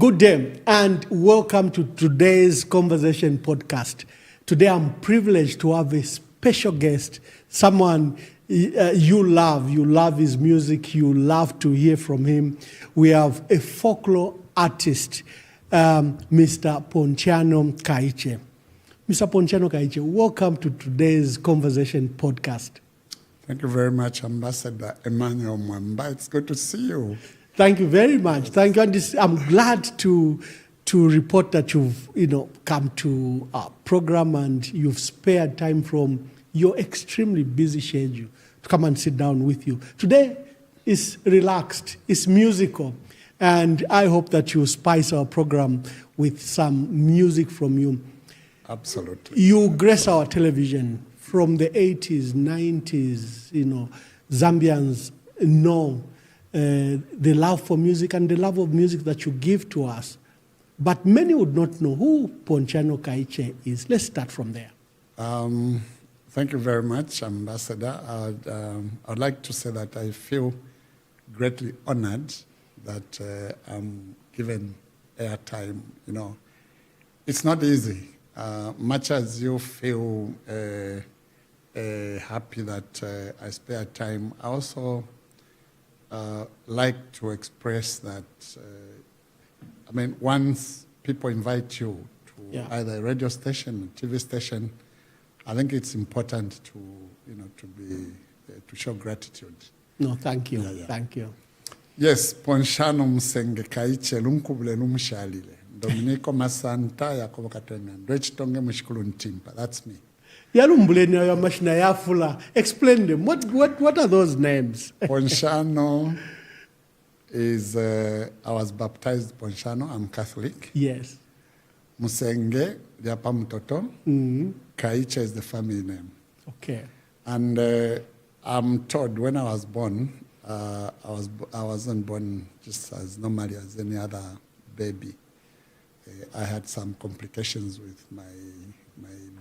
Good day and welcome to today's Conversation podcast. Today I'm privileged to have a special guest, someone you love his music, you love to hear from him. We have a folklore artist, Mr. Pontiano Kaiche. Mr. Pontiano Kaiche, welcome to today's Conversation podcast. Thank you very much, Ambassador Emmanuel Mwamba. It's good to see you. Thank you very much. Thank you. And I'm glad to report that you've come to our program and you've spared time from your extremely busy schedule to come and sit down with you. Today is relaxed, it's musical, and I hope that you spice our program with some music from you. Absolutely. You grace our television from the 80s, 90s, Zambians know the love for music and the love of music that you give to us. But many would not know who Pontiano Kaiche is. Let's start from there. Thank you very much, Ambassador. I'd like to say that I feel greatly honored that I'm given airtime. It's not easy. Much as you feel happy that I spare time, I also like to express that, once people invite you to either a radio station or TV station, I think it's important to show gratitude. No, thank you. Thank you. Yes, Pontiano Kaiche lunkubule lumshalile. Dominico Masanta Yakobo Katenga. Ndwechitonge mushikulu ntimpa. That's me. Explain them. What are those names? Pontiano is, I was baptized Pontiano. I'm Catholic. Yes. Musenge, Diapa Mutoto. Kaiche is the family name. Okay. And I'm told when I was born, I wasn't born just as normally as any other baby. I had some complications with my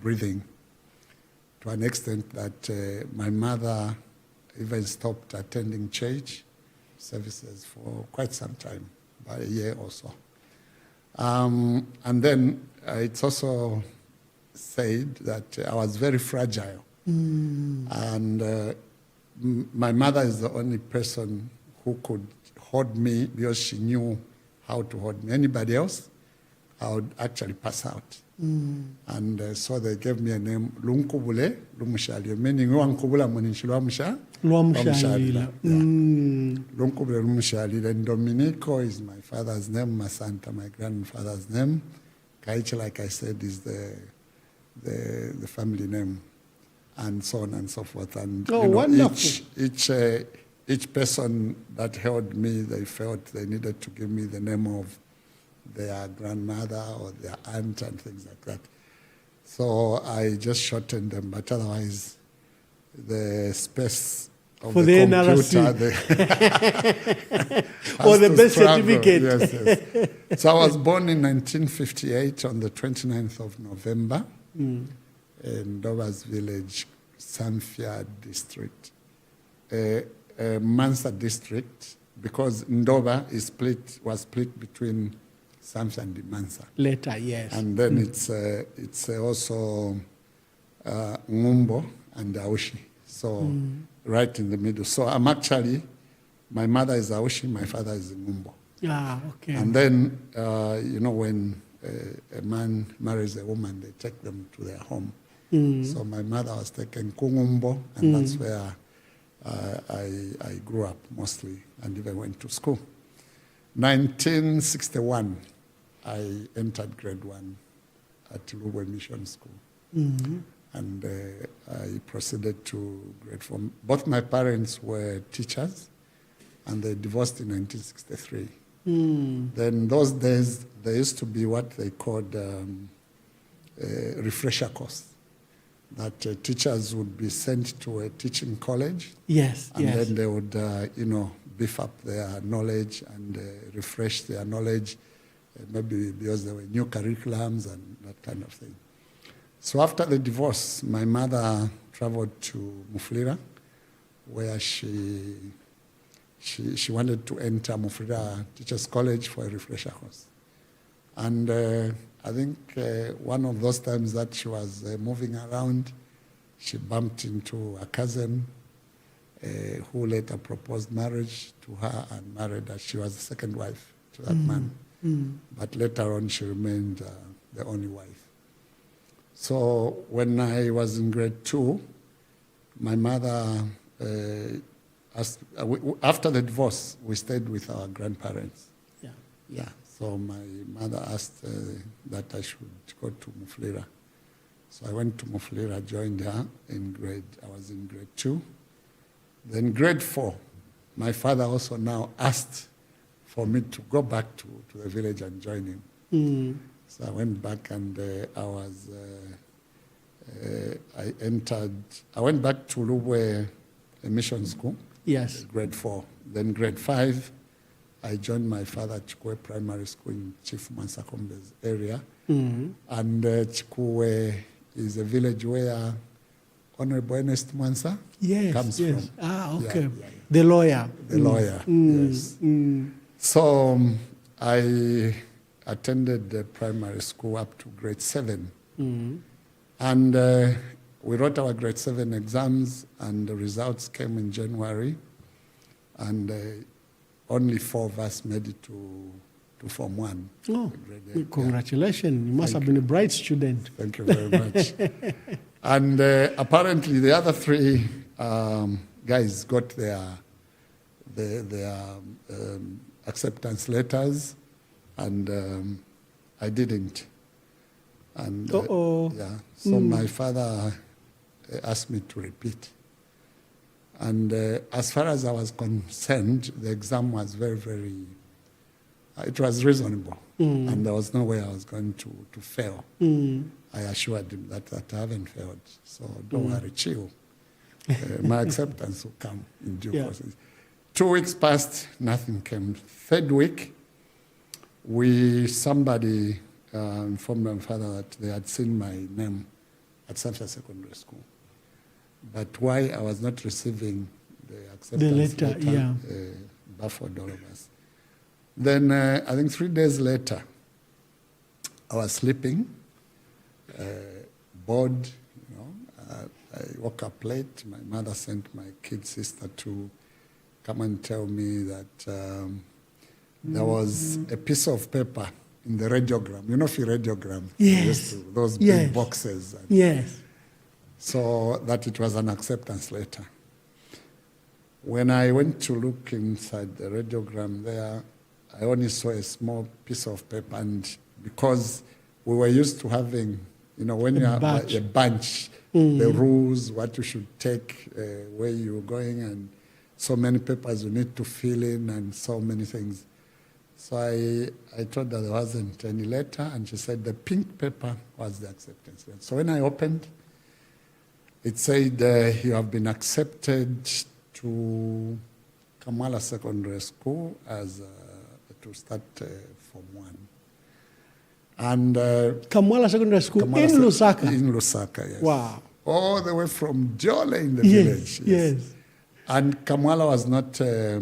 breathing, to an extent that my mother even stopped attending church services for quite some time, about a year or so. And then it's also said that I was very fragile. And my mother is the only person who could hold me because she knew how to hold me. Anybody else, I would actually pass out. And so they gave me a name, Lunkubule Lumushalile, meaning Luankubula Munishiluamusha. Luamushalile. Lunkubule Lumushalile. And Dominico is my father's name, Masanta, my grandfather's name. Kaiche, like I said, is the family name, and so on and so forth. And wonderful. Each person that held me, they felt they needed to give me the name of their grandmother or their aunt and things like that. So I just shortened them, but otherwise the space of for the computer, or the birth certificate. Yes. So I was born in 1958 on the 29th of November in Ndoba's village, Samfia district. Mansa district, because Ndoba was split between Samfia and Mansa. Later, yes. And then it's also Ngumbo and Aushi. So right in the middle. So I'm actually, my mother is Aushi, my father is Ngumbo. Okay. And then, when a man marries a woman, they take them to their home. So my mother was taken Kungumbo, and that's where I grew up mostly and even went to school. 1961, I entered grade 1 at Lubwe Mission School. And I proceeded to grade 4. Both my parents were teachers, and they divorced in 1963. Then those days, there used to be what they called a refresher course, that teachers would be sent to a teaching college. Yes, and then they would, beef up their knowledge and refresh their knowledge, maybe because there were new curriculums and that kind of thing. So after the divorce, my mother traveled to Mufulira, where she wanted to enter Mufulira Teachers College for a refresher course. And I think one of those times that she was moving around, she bumped into a cousin who later proposed marriage to her and married her. She was the second wife to that man. But later on, she remained the only wife. So when I was in grade 2, my mother, after the divorce, we stayed with our grandparents. Yeah. So my mother asked that I should go to Mufulira. So I went to Mufulira, joined her I was in grade 2. Then grade 4, my father also now asked for me to go back to the village and join him. So I went back and I went back to Lubwe mission school. Yes. Grade 4. Then grade 5, I joined my father at Chikwe Primary School in Chief Mansakombe's area. And Chikwe is a village where Honorable Ernest Mansa comes from. Ah, okay. Yeah. The lawyer. The lawyer, yes. So I attended the primary school up to grade 7. And we wrote our grade 7 exams, and the results came in January. And only 4 of us made it to Form 1. Oh, congratulations. You must have been a bright student. Thank you very much. And apparently the other 3 guys got their acceptance letters, and I didn't. And so my father asked me to repeat. And as far as I was concerned, the exam was very, very, it was reasonable. And there was no way I was going to fail. I assured him that I haven't failed. So don't worry, chill. My acceptance will come in due course. 2 weeks passed, nothing came. 3rd week, somebody informed my father that they had seen my name at Central Secondary School. But why I was not receiving the acceptance letter baffled all of us. Then I think 3 days later, I was sleeping, bored, I woke up late. My mother sent my kid sister to come and tell me that there was a piece of paper in the radiogram. You know, if you radiogram, those big boxes. Yes. So that it was an acceptance letter. When I went to look inside the radiogram there, I only saw a small piece of paper, and because we were used to having, when you have a bunch, the rules, what you should take, where you're going, and so many papers you need to fill in, and so many things. So I told her there wasn't any letter, and she said the pink paper was the acceptance letter. So when I opened, it said you have been accepted to Kamala Secondary School as to start Form 1. And Kamala Secondary School in Lusaka? In Lusaka, yes. Wow. All the way from Jole in the village. Yes. And Kamala was not a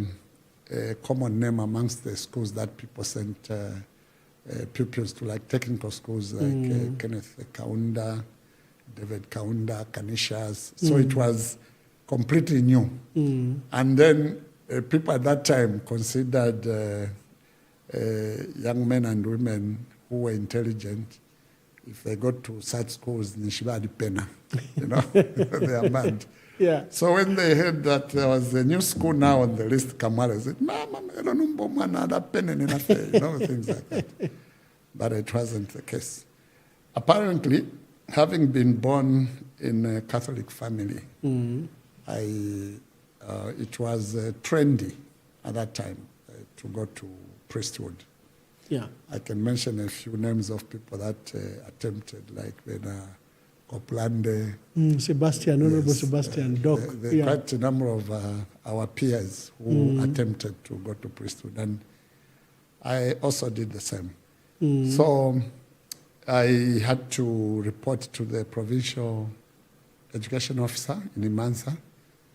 common name amongst the schools that people sent pupils to, like technical schools like Kenneth Kaunda, David Kaunda, Kanishas. So it was completely new. And then people at that time considered young men and women who were intelligent, if they go to such schools, Nishibadi Pena, they are mad. Yeah. So when they heard that there was a new school now on the list, Kamala said, Mama, things like that. But it wasn't the case. Apparently, having been born in a Catholic family, it was trendy at that time to go to priesthood. Yeah. I can mention a few names of people that attempted, like Koplande. Sebastian, Honorable Sebastian Doc. There are quite a number of our peers who attempted to go to priesthood, and I also did the same. So I had to report to the provincial education officer in Imansa,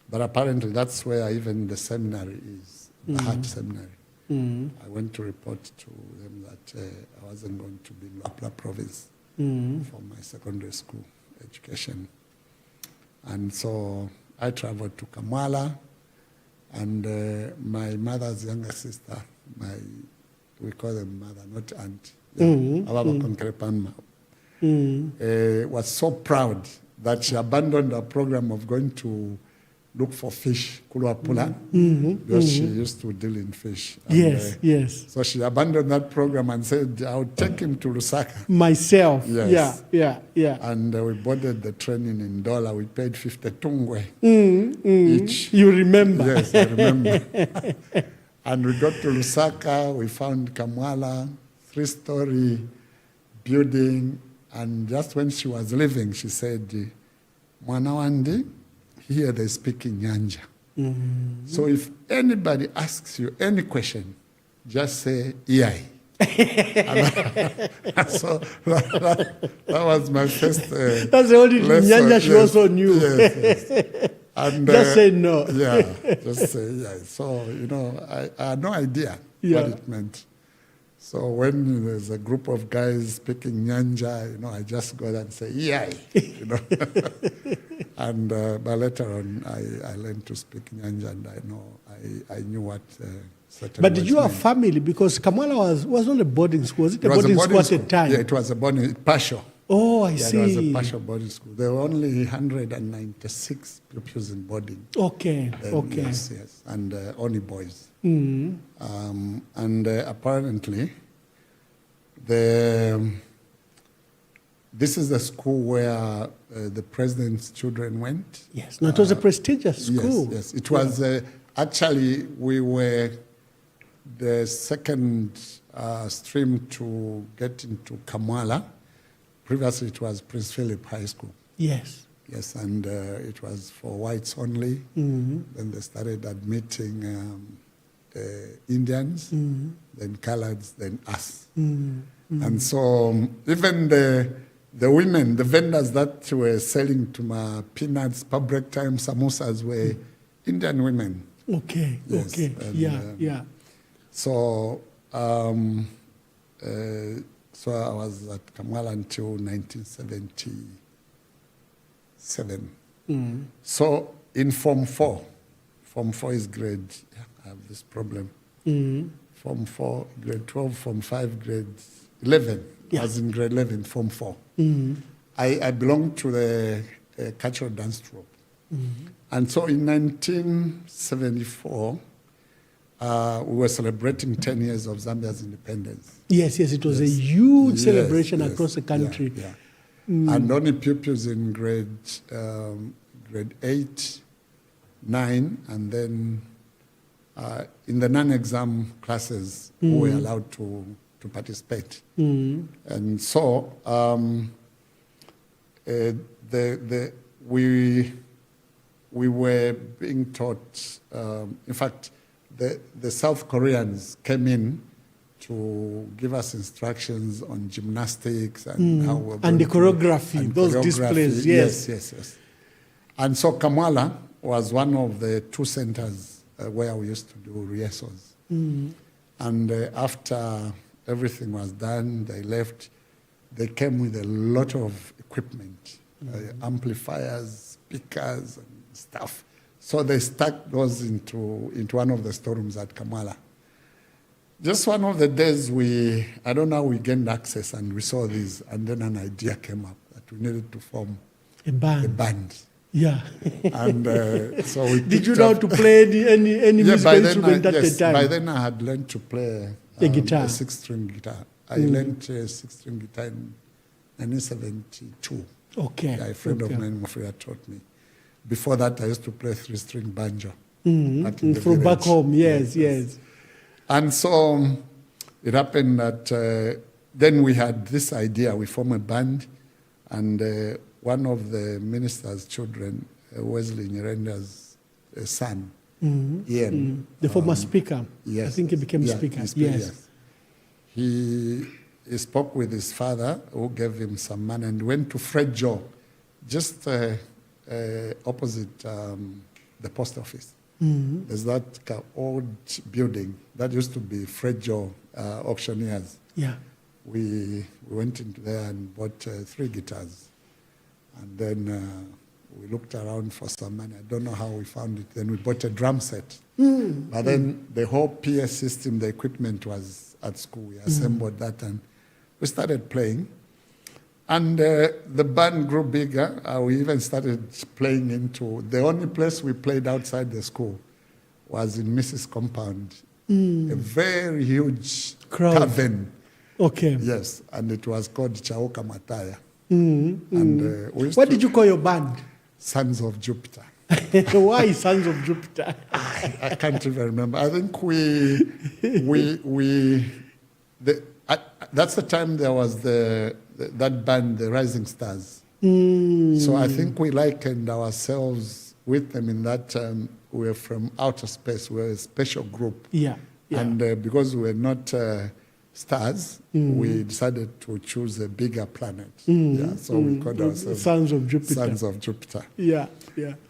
but apparently that's where even the seminary is, the Hart Seminary. I went to report to them that I wasn't going to be in Luapula province for my secondary school education. And so I traveled to Kamwala, and my mother's younger sister, we call them mother, not aunt, was so proud that she abandoned her program of going to look for fish, Kuluapula, because she used to deal in fish. And, yes. So she abandoned that program and said, I'll take him to Lusaka. Myself. Yes. Yeah. And we boarded the train in Ndola. We paid 50 tungwe each. You remember? Yes, I remember. And we got to Lusaka. We found Kamwala, 3-story building. And just when she was leaving, she said, Mwana wandi, here they speak in Nyanja. So if anybody asks you any question, just say, Iyai. So that was my first That's the only Nyanja she also knew. Yes. And, just say no. Yeah, just say Iyai. So, I had no idea what it meant. So when there's a group of guys speaking Nyanja, I just go there and say, Iyai, And but later on, I learned to speak Nyanja, and I knew what certain But did you have meant. family? Because Kamwala was not a boarding school. Was it a boarding school at the time? Yeah, it was a boarding, partial. Oh, I see. It was a partial boarding school. There were only 196 pupils in boarding. Okay. Yes. And only boys. And apparently, this is the school where the president's children went. Yes, no, it was a prestigious school. Yes. It was actually, we were the second stream to get into Kamwala. Previously, it was Prince Philip High School. Yes, and it was for whites only. Then they started admitting Indians, then coloreds, then us. And so even the women, the vendors that were selling to my peanuts, pub break time, samosas were Indian women. Okay. And, yeah. So so I was at Kamwala until 1977. So in Form 4 is grade, I have this problem. Form 4, grade 12, Form 5, grade 11. I was in grade 11, Form 4. I belonged to the cultural dance troupe. And so in 1974, we were celebrating 10 years of Zambia's independence. Yes, it was a huge celebration across the country. Yeah. And only pupils in grade 8, 9, and then in the non-exam classes who were allowed to participate. And so we were being taught, in fact, the South Koreans came in to give us instructions on gymnastics and how we're and the choreography, those displays, yes. And so Kamwala was one of the 2 centers where we used to do rehearsals. And after everything was done, they left. They came with a lot of equipment, amplifiers, speakers, and stuff. So they stuck those into one of the storerooms at Kamwala. Just one of the days I don't know how we gained access, and we saw these, and then an idea came up that we needed to form a band. Yeah. And so we did you know how to play any musical instrument at the time? By then I had learned to play a guitar, a 6-string guitar. I learned a 6-string guitar in 1972. Okay. A friend of mine, Mafria, taught me. Before that, I used to play 3-string banjo. From back home, yes. And so it happened that then we had this idea. We formed a band, and one of the minister's children, Wesley Nyerenda's son, Ian. The former speaker. Yes. I think he became speaker. Yes. He spoke with his father, who gave him some money, and went to Fred Joe, just opposite the post office. There's that old building that used to be Fragile auctioneers. Yeah. We went into there and bought 3 guitars. And then we looked around for some money. I don't know how we found it. Then we bought a drum set. But then the whole PA system, the equipment was at school. We assembled that and we started playing. And the band grew bigger. We even started playing into... The only place we played outside the school was in Mrs. Compound. A very huge cavern. Okay. Yes, and it was called Chaoka Mataya. And we used What did you call your band? Sons of Jupiter. Why Sons of Jupiter? I can't even remember. I think that's the time there was that band, the Rising Stars. So I think we likened ourselves with them in that we were from outer space. We were a special group. Yeah. And because we were not stars, we decided to choose a bigger planet. Yeah, so we called ourselves Sons of Jupiter. Sons of Jupiter. Yeah.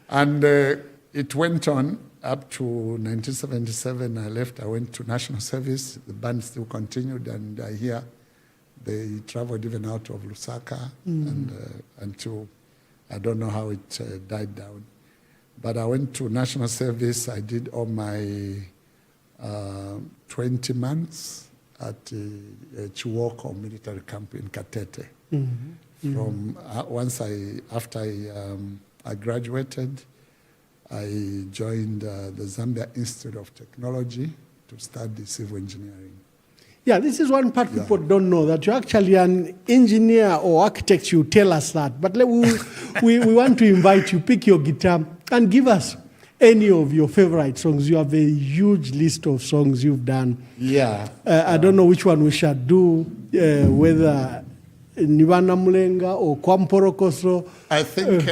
And it went on up to 1977. I left. I went to national service. The band still continued, and I hear they traveled even out of Lusaka and until I don't know how it died down. But I went to national service. I did all my 20 months at Chiwoko military camp in Katete. From after I graduated, I joined the Zambia Institute of Technology to study civil engineering. Yeah, this is one part people don't know, that you're actually an engineer or architect. You tell us that. But we want to invite you, pick your guitar and give us any of your favorite songs. You have a huge list of songs you've done. Yeah. I don't know which one we shall do, whether Nibana Mulenga or Kwamporokoso. I think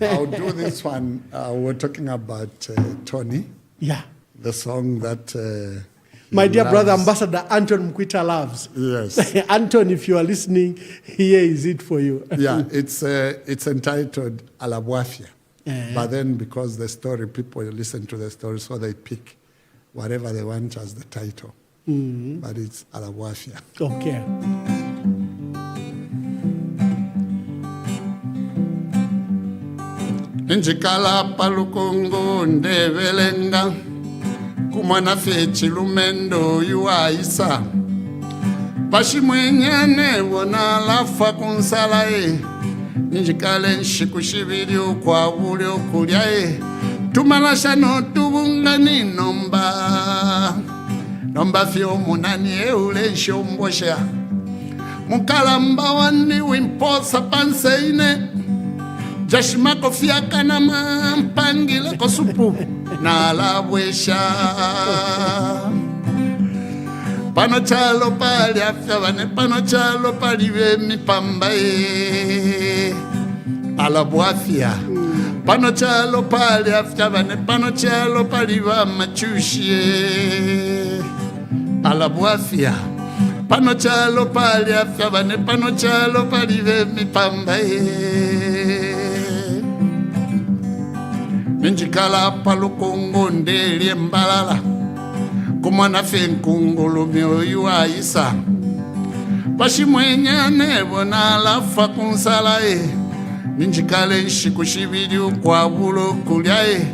I'll do this one. We're talking about Tony. Yeah. The song that... my dear brother, Ambassador Anton Mkwita loves. Yes. Anton, if you are listening, here is it for you. Yeah, it's entitled Alabuafia. But then because the story, people listen to the story, so they pick whatever they want as the title. But it's Alabuafia. Okay. Njikala palukungu ndevelenga kumwana fechi lumendo yuaisa pashimwenyane wona lafa kunsalae njikale nshikushibiri kwa buli okulyae tumalashano tubungani nomba fyo munani eule nshombosha mukalamba wani wimposa panseine Jashimako fiakana mampangile kosupu na labwesha pano chalo pali afyavane pano chalo pali vemi pambae alabuafia pano chalo pali afyavane pano chalo pali vamachushie alabuafia pano chalo pali afyavane pano chalo pali vemi pambae Njikala palukungu ndelie mbalala kumwana fe nkungulu myoyu aisa pashimwenyane bona lafa kunsalae njikale nshikushibiri kwa bulo kulyae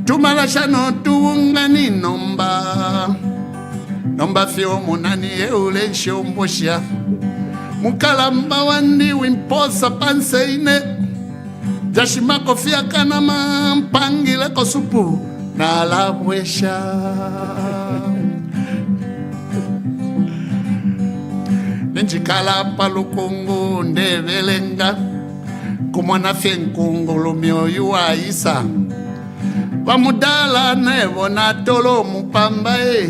tumalashano tuungani nomba fyo munani eule nshombosha mukalamba wandi wimposa panseine Jashimako fiakana mampangile kosupu na labwesha Njikala palukungu ndevelenga kumwana fe nkungulu myoyu aisa Vamudala nevona tolo mupambae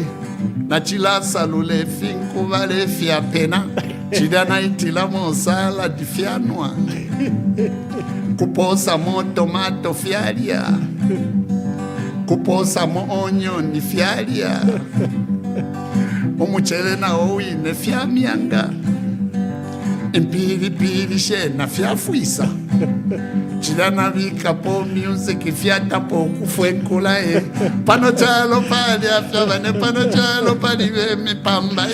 na chilasa lule finku vale fiapena chidana itila mosala difianwa Kuposa mo tomato fiaria Kuposa mo onion fiaria Umuchele na owine fiamianga impilipili shena fyafwisa chilana vikapo music fyatapo kufwenkula pano chalo pali afyavane pano chalo pali mipamba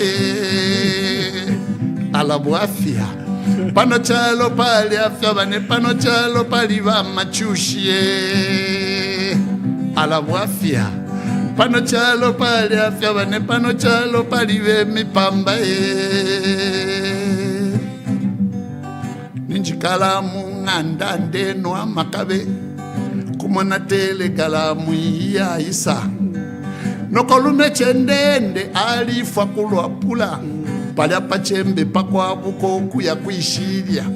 alabuafia pano chalo pali afyavane pano chalo pali vamachushi alabuafia pano chalo pali afyavane pano chalo pali mipamba ninjikalamu nganda ndeno amakabe kumona tele kalamu ya isa nokolume chendende alifa kulwapula pali apachembe pakwabuko kuya kuishiria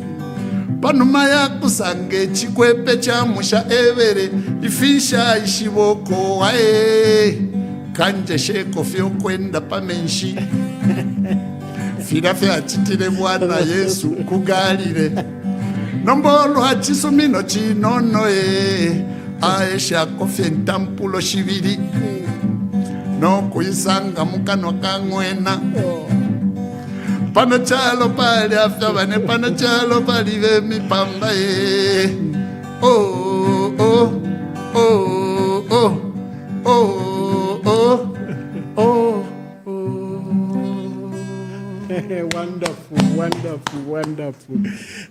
panuma ya kusange chikwepe cha musha evere ifisha ishiboko ae kanje sheko fyo kwenda pamenshi firafe achitire bwana Yesu kugalire nombolo achisumino chinono aesha kofye ntampulo shibiri no kuisanga mukano kangwena pano chalo pali afyavane pano chalo pali mipamba oh oh oh oh oh oh oh. Wonderful, wonderful.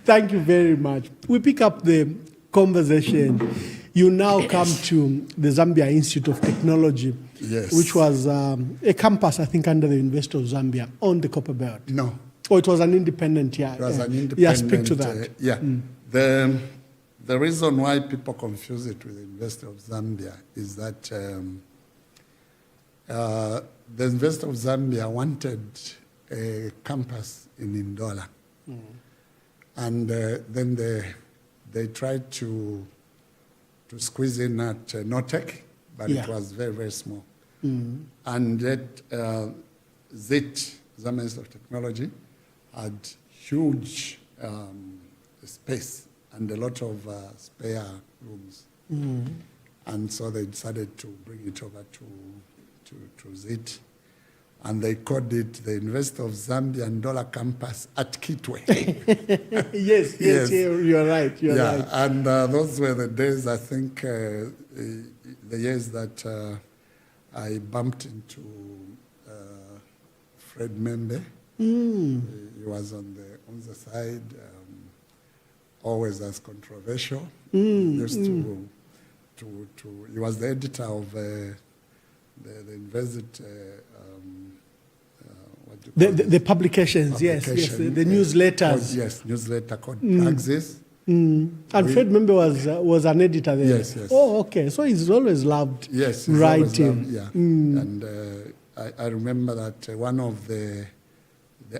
Thank you very much. We pick up the conversation. You now come to the Zambia Institute of Technology, yes, which was a campus, I think, under the University of Zambia on the Copper Belt. No. Oh, it was an independent, yeah. It was an independent. Yeah, speak to that. Yeah. The reason why people confuse it with the University of Zambia is that the University of Zambia wanted a campus in Ndola. And then they tried to squeeze in at Notec, but it was very, very small. And yet ZIT, Zambia Institute of Technology, had huge space and a lot of spare rooms. And so they decided to bring it over to ZIT. And they called it the University of Zambia Ndola Campus at Kitwe. Yes, you're right. You're right. And those were the days, I think, the years that I bumped into Fred Membe. He was on the side, always as controversial. He used to he was the editor of the university. The publications, yes, the newsletters. Yes, newsletter called Praxis. And Fred Membe was an editor there. Yes. Oh, okay. So he's always loved writing. And I remember that one of the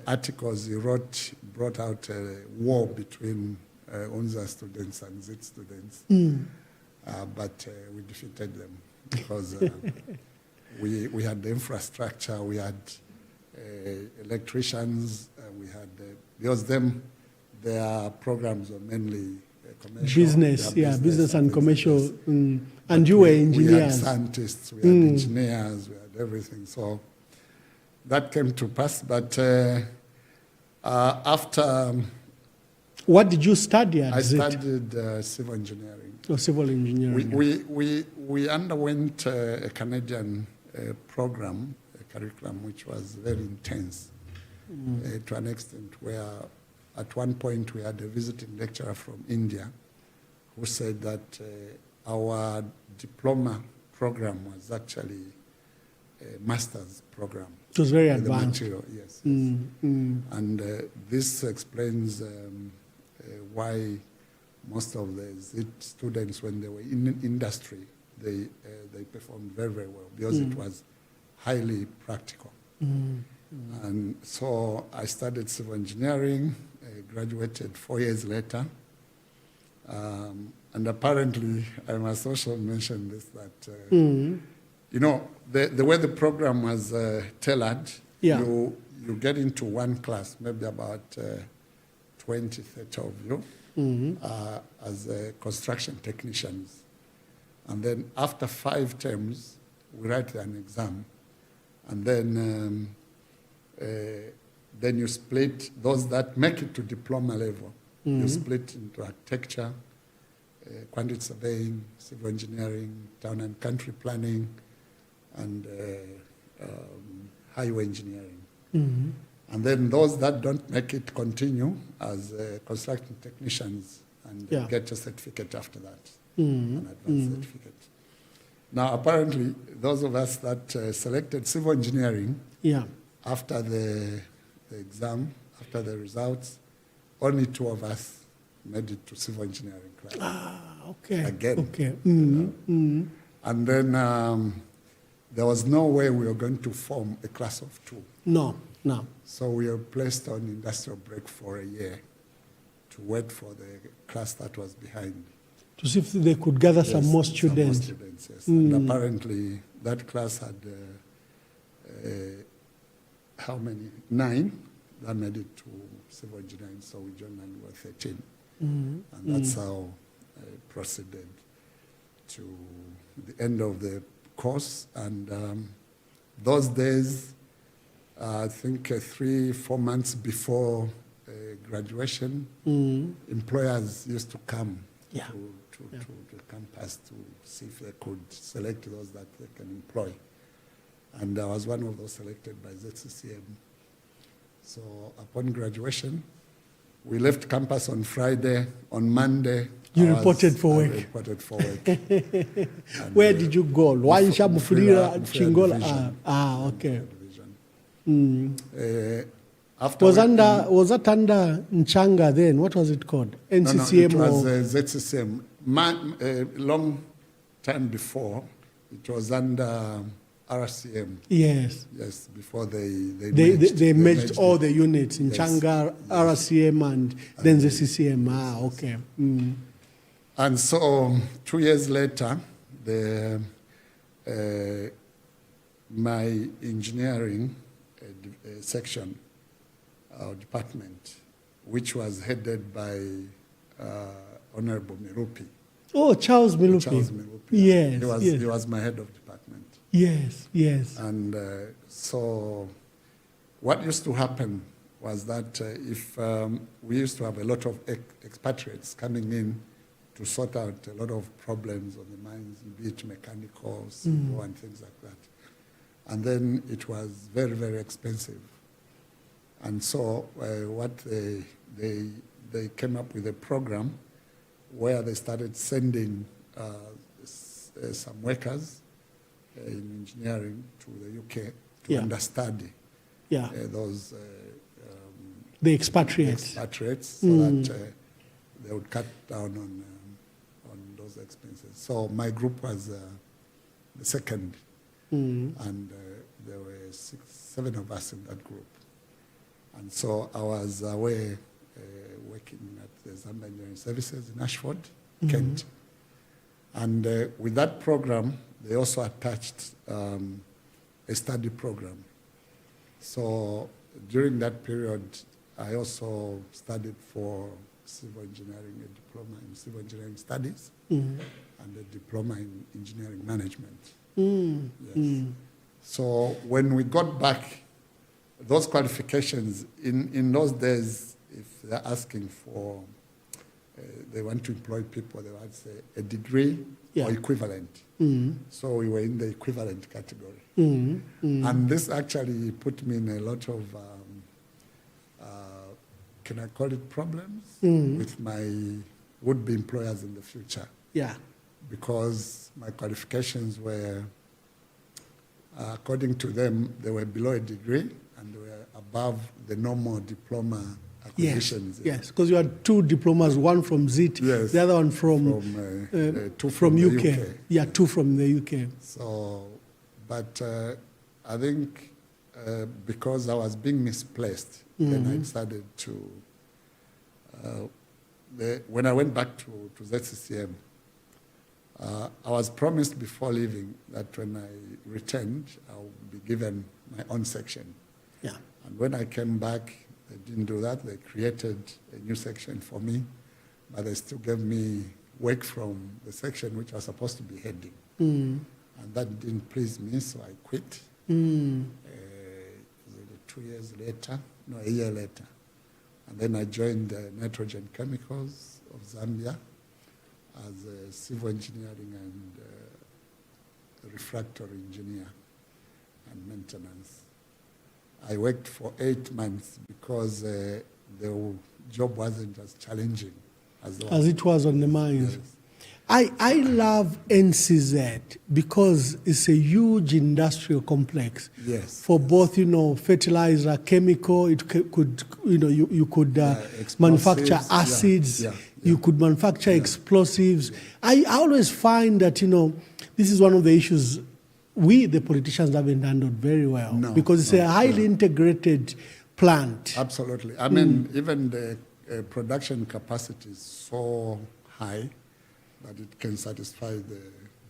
articles he wrote brought out a war between UNZA students and ZIT students. But we defeated them because we had the infrastructure, we had electricians, we had because their programs were mainly commercial. Business and commercial. And you were engineers. We had scientists, we had engineers, we had everything. So that came to pass. But after... What did you study at ZIT? I studied civil engineering. Oh, civil engineering. We underwent a Canadian program, curriculum, which was very intense to an extent where at one point we had a visiting lecturer from India who said that our diploma program was actually a master's program. It was very advanced. Material, yes. And this explains why most of the ZIT students, when they were in industry, they performed very, very well because it was highly practical. And so I studied civil engineering, graduated 4 years later. And apparently, I must also mention this, that, you know, the way the program was tailored, you get into one class, maybe about 20, 30 of you, as construction technicians. And then after 5 terms, we write an exam. And then then you split those that make it to diploma level. You split into architecture, quantity surveying, civil engineering, town and country planning, and highway engineering. And then those that don't make it continue as construction technicians and get a certificate after that, an advanced certificate. Now, apparently, those of us that selected civil engineering, after the exam, after the results, only 2 of us made it to civil engineering class. Again. And then there was no way we were going to form a class of 2. No. So we were placed on industrial break for a year to wait for the class that was behind. To see if they could gather some more students. Yes. And apparently that class had, how many? 9 that made it to civil engineering, so we joined and we were 13. And that's how I proceeded to the end of the course. And those days, I think 3-4 months before graduation, employers used to come to the campus to see if they could select those that they can employ. And I was one of those selected by ZCCM. So upon graduation, we left campus on Friday. On Monday, you reported for work. I reported for work. Where did you go? Wansha Mufulira Chingola. Okay. Was that under Nchanga then? What was it called? NCCM? No, it was ZCCM. Long time before, it was under RCM. Yes. Yes, before they merged all the units, Nchanga, RCM, and then ZCCM. Okay. And so 2 years later, my engineering section or department, which was headed by Honorable Mirupi. Oh, Charles Milupi. Charles Milupi. Yes, he was my head of department. Yes. And so what used to happen was that if we used to have a lot of expatriates coming in to sort out a lot of problems on the mines, be it mechanical, civil, and things like that. And then it was very, very expensive. And so what they came up with a program where they started sending some workers in engineering to the UK to understudy those the expatriates, so that they would cut down on those expenses. So my group was the second, and there were 6-7 of us in that group. And so I was away working at the Zambia Engineering Services in Ashford, Kent. And with that program, they also attached a study program. So during that period, I also studied for civil engineering, a diploma in civil engineering studies, and a diploma in engineering management. Yes. So when we got back, those qualifications, in those days, if they're asking for, they want to employ people, they would say a degree or equivalent. So we were in the equivalent category. And this actually put me in a lot of, can I call it problems, with my would-be employers in the future. Yeah. Because my qualifications were, according to them, they were below a degree and they were above the normal diploma acquisitions. Yes, because you had 2 diplomas, one from ZIT, the other one from 2 from the UK. Yeah, 2 from the UK. So, but I think because I was being misplaced, then I decided to, when I went back to ZCCM, I was promised before leaving that when I returned, I would be given my own section. Yeah. And when I came back, they didn't do that. They created a new section for me, but they still gave me work from the section which I was supposed to be heading. And that didn't please me, so I quit. 2 years later, no, a year later. And then I joined Nitrogen Chemicals of Zambia as a civil engineering and refractory engineer and maintenance. I worked for 8 months because the job wasn't as challenging as it was on the mines. Yes. I love NCZ because it's a huge industrial complex. Yes. For both, fertilizer, chemical, it could, you could manufacture acids, you could manufacture explosives. I always find that, this is one of the issues we, the politicians, haven't handled very well. No, because it's a highly integrated plant. Absolutely. I mean, even the production capacity is so high that it can satisfy the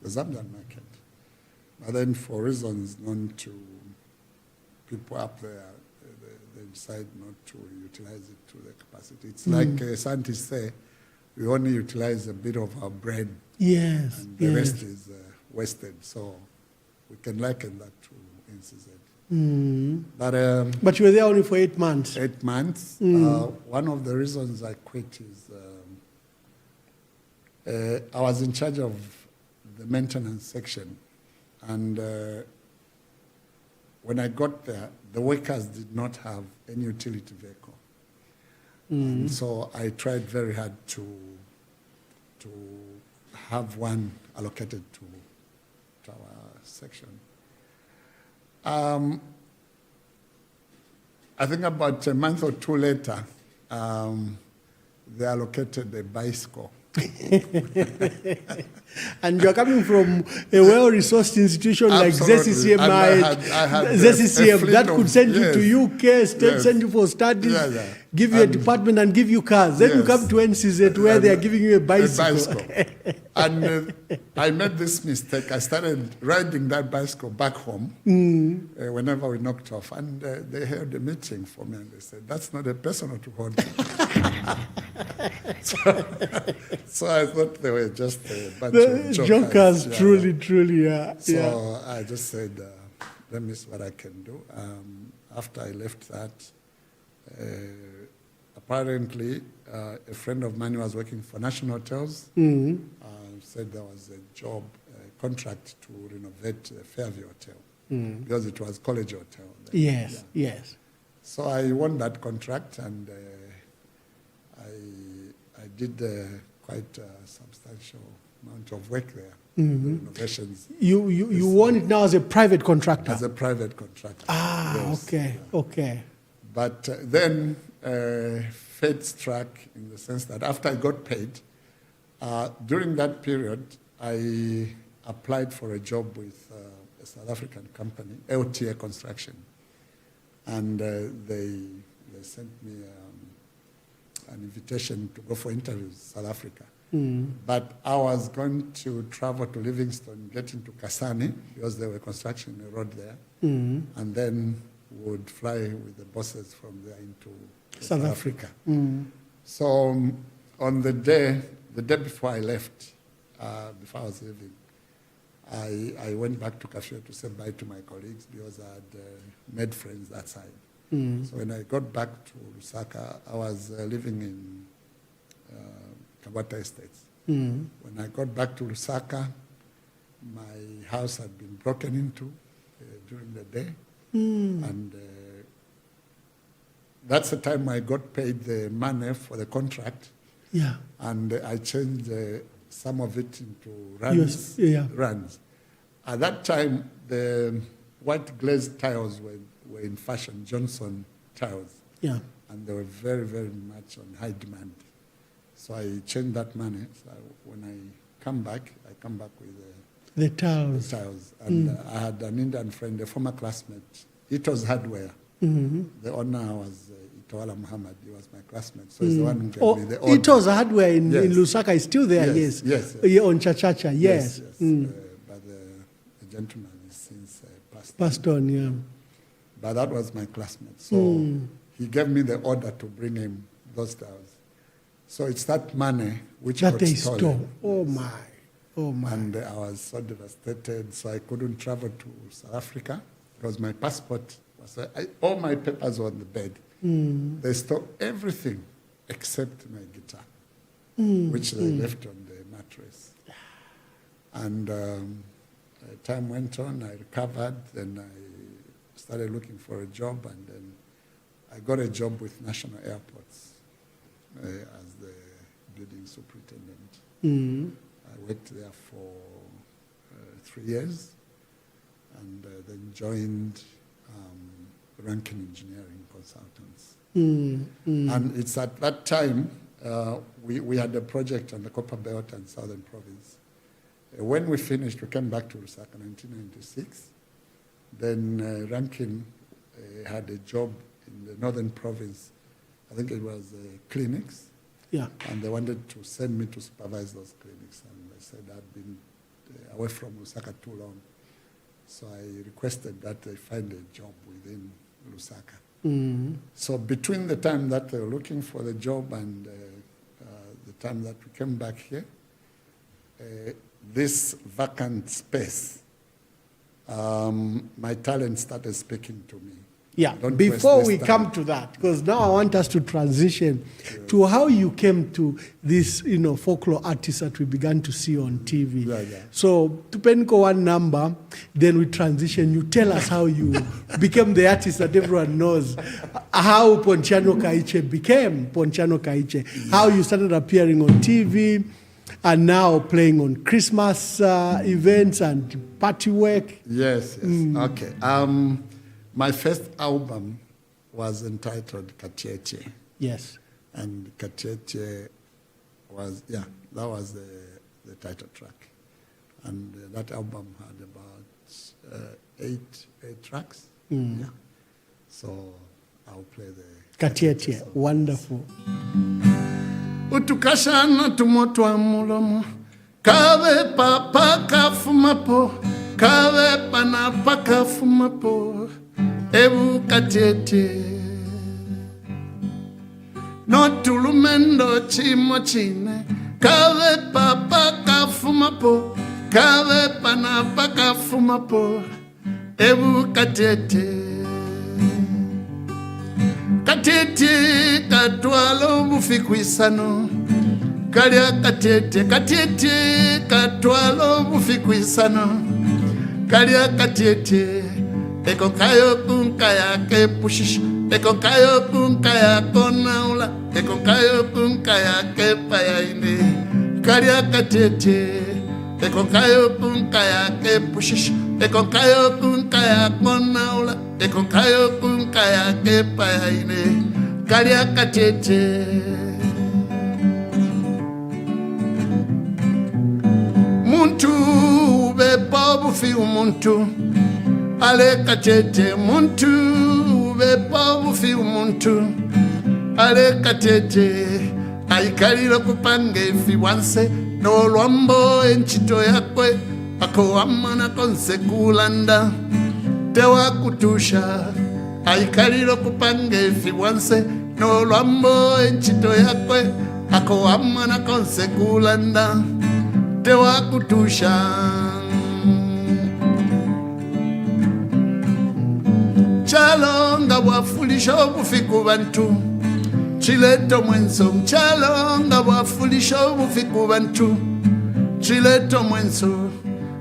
Zambian market. But then for reasons known to people up there, they decide not to utilize it to the capacity. It's like scientists say, we only utilize a bit of our brain. Yes. And the rest is wasted. So we can liken that to NCZ. But you were there only for 8 months. 8 months. One of the reasons I quit is I was in charge of the maintenance section, and when I got there, the workers did not have any utility vehicle. And so I tried very hard to have one allocated to our section. I think about a month or two later, they allocated a bicycle. And you're coming from a well-resourced institution like ZCCMI, ZCCM, that could send you to UK, send you for studies, give you a department and give you cars. Then you come to NCZ where they are giving you a bicycle. And I made this mistake. I started riding that bicycle back home whenever we knocked off. And they held a meeting for me and they said, that's not a personal to hold. So I thought they were just a bunch of jokers. Truly, yeah. So I just said, let me see what I can do. After I left that, apparently a friend of mine who was working for National Hotels said there was a job, a contract to renovate Fairview Hotel because it was College Hotel. Then. Yes. So I won that contract and I did quite a substantial amount of work there. The renovations. You won it now as a private contractor? As a private contractor. Yes. Okay. But then fate struck in the sense that after I got paid, during that period, I applied for a job with a South African company, LTA Construction. And they sent me an invitation to go for interviews in South Africa. But I was going to travel to Livingstone, get into Kasane, because they were constructing a road there, and then would fly with the bosses from there into South Africa. So on the day before I left, before I was leaving, I went back to Kafue to say bye to my colleagues because I had made friends that side. So when I got back to Lusaka, I was living in Kabata Estates. When I got back to Lusaka, my house had been broken into during the day. And that's the time I got paid the money for the contract. Yeah. And I changed some of it into runs. Runs. At that time, the white glazed tiles were in fashion, Johnson tiles. Yeah. And they were very, very much on high demand. So I changed that money. So when I come back with the tiles. And I had an Indian friend, a former classmate. It was hardware. The owner was Itawala Muhammad. He was my classmate. So he's the one who gave me the order. It was hardware in Lusaka. It's still there, yes. Yeah, on Chachacha, yes. But the gentleman is since passed on. Yeah. But that was my classmate. So he gave me the order to bring him those tiles. So it's that money which got stolen. Oh my. And I was so devastated, so I couldn't travel to South Africa because my passport was, all my papers were on the bed. They stole everything except my guitar, which they left on the mattress. And time went on, I recovered, then I started looking for a job, and then I got a job with National Airports as the building superintendent. I worked there for 3 years, and then joined Rankin Engineering Consultants. And it's at that time, we had a project on the Copper Belt and Southern Province. When we finished, we came back to Lusaka in 1996. Then Rankin had a job in the Northern Province. I think it was clinics. Yeah. And they wanted to send me to supervise those clinics. And I said I'd been away from Lusaka too long. So I requested that they find a job within Lusaka. So between the time that they were looking for the job and the time that we came back here, this vacant space, my talent started speaking to me. Yeah, before we come to that, because now I want us to transition to how you came to this, folklore artists that we began to see on TV. So, tupenko one number, then we transition. You tell us how you became the artist that everyone knows, how Pontiano Kaiche became Pontiano Kaiche, how you started appearing on TV, and now playing on Christmas events and party work. Yes. Okay. My first album was entitled Katiete. Yes. And Katiete was, that was the title track. And that album had about eight tracks. Yeah. So I'll play the Katiete. Wonderful. Utukashana tumotwa mulomo, kawe papa kafumapo, kawe panapa kafumapo. Ebu Katiete no tulumendo chimo chine kawe papa kafumapo kawe panapa kafumapo Ebu Katiete Katiete katwalo bufikwisano kalya Katiete katwalo bufikwisano kalya Katiete Eko kayo kunkaya ke pushish, eko kayo kunkaya konaula, eko kayo kunkaya ke payaine, karya Katiete, eko kayo kunkaya ke pushish, eko kayo kunkaya konaula, eko kayo kunkaya ke payaine, karya Katiete. Muntu be bobu fi umuntu. Ale Katiete muntu bepa ufi umuntu ale Katiete aikalira kupange fi wanse no lwambo enchito yakwe ako amana konse kulanda tewa kutusha aikalira kupange fi wanse no lwambo enchito yakwe ako amana konse kulanda tewa kutusha Mchalo nga wafulisha bufiku bantu Chileto mwenso Mchalo nga wafulisha bufiku bantu Chileto mwenso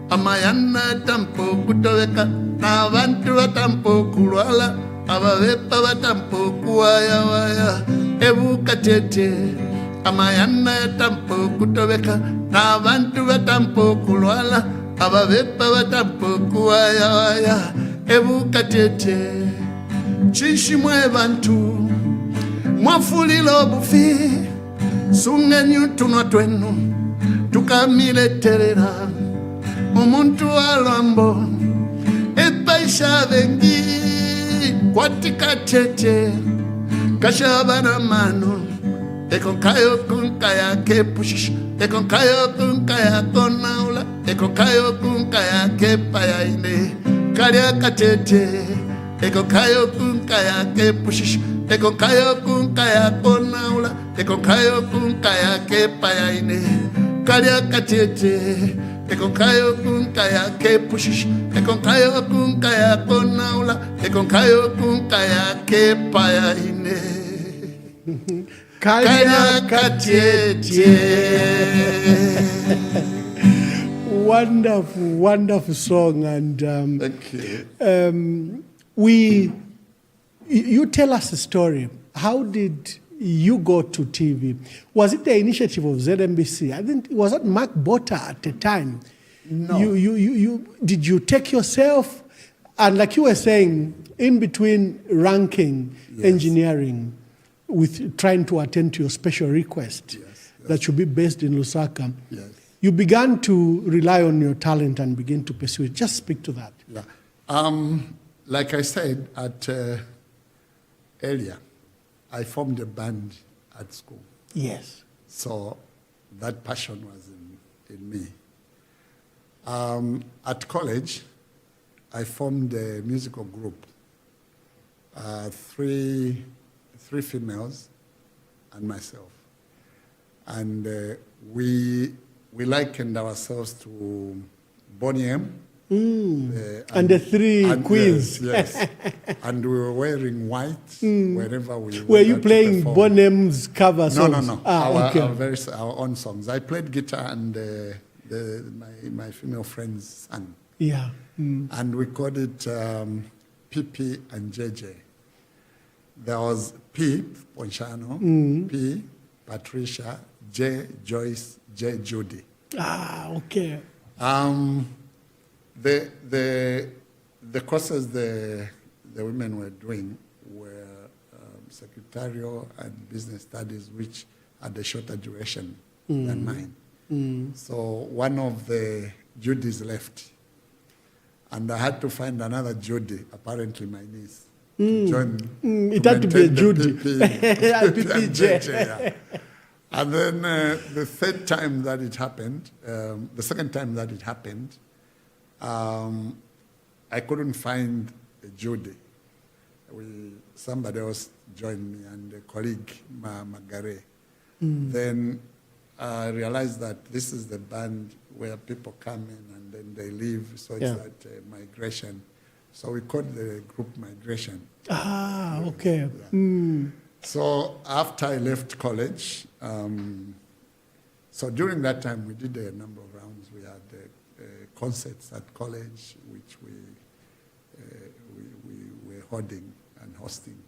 Amayana tampo kutoweka Na abantu batampo kulwala Abawepa batampo kuwaya waya Ebu Katiete Amayana tampo kutoweka Na abantu batampo kulwala Abawepa batampo kuwaya waya Ebu Katiete Chishimwe bantu Mwafulilo bufi Sungenyu tunwa twenu Tukamile terera Umuntu alwambo Epaisha vengi Kwati Katiete Kashabana mano Eko kayo kunkaya ke pushish Eko kayo kunkaya konaula Eko kayo kunkaya ke payaine Karya Katiete, eko kayo kunkaya ke pushish, eko kayo kunkaya konaula, eko kayo kunkaya ke payaine. Karya Katiete, ekonkayo kunkaya ke pushish, ekonkayo kunkaya konaula, ekonkayo kunkaya ke paya ine. Kaya katete. Wonderful, wonderful song, and thank you. You tell us a story. How did you go to TV? Was it the initiative of ZMBC? I think was that Mark Botta at the time. No. Did you take yourself? And like you were saying, in between ranking engineering with trying to attend to your special request that should be based in Lusaka, you began to rely on your talent and begin to pursue it. Just speak to that. Yeah. Like I said earlier, I formed a band at school. Yes. So that passion was in me. At college, I formed a musical group, three females and myself. And we likened ourselves to Bonnie M. And the three queens. Yes. And we were wearing white wherever we were. Were you playing Bonham's cover songs? No. Our own songs. I played guitar and my female friends sang. Yeah. And we called it PP and JJ. There was P, Pontiano, P, Patricia, J, Joyce, J, Judy. Okay. The courses the women were doing were secretarial and business studies, which had a shorter duration than mine. So one of the Judys left, and I had to find another Judy, apparently my niece, to join. It had to be a Judy. PPJ. And then the second time that it happened, I couldn't find a Judy. Somebody else joined me, and a colleague, Magare. Then I realized that this is the band where people come in and then they leave, so it's that migration. So we called the group Migration. Okay. Yeah. So after I left college, so during that time we did a number of rounds. We had concerts at college, which we were holding and hosting.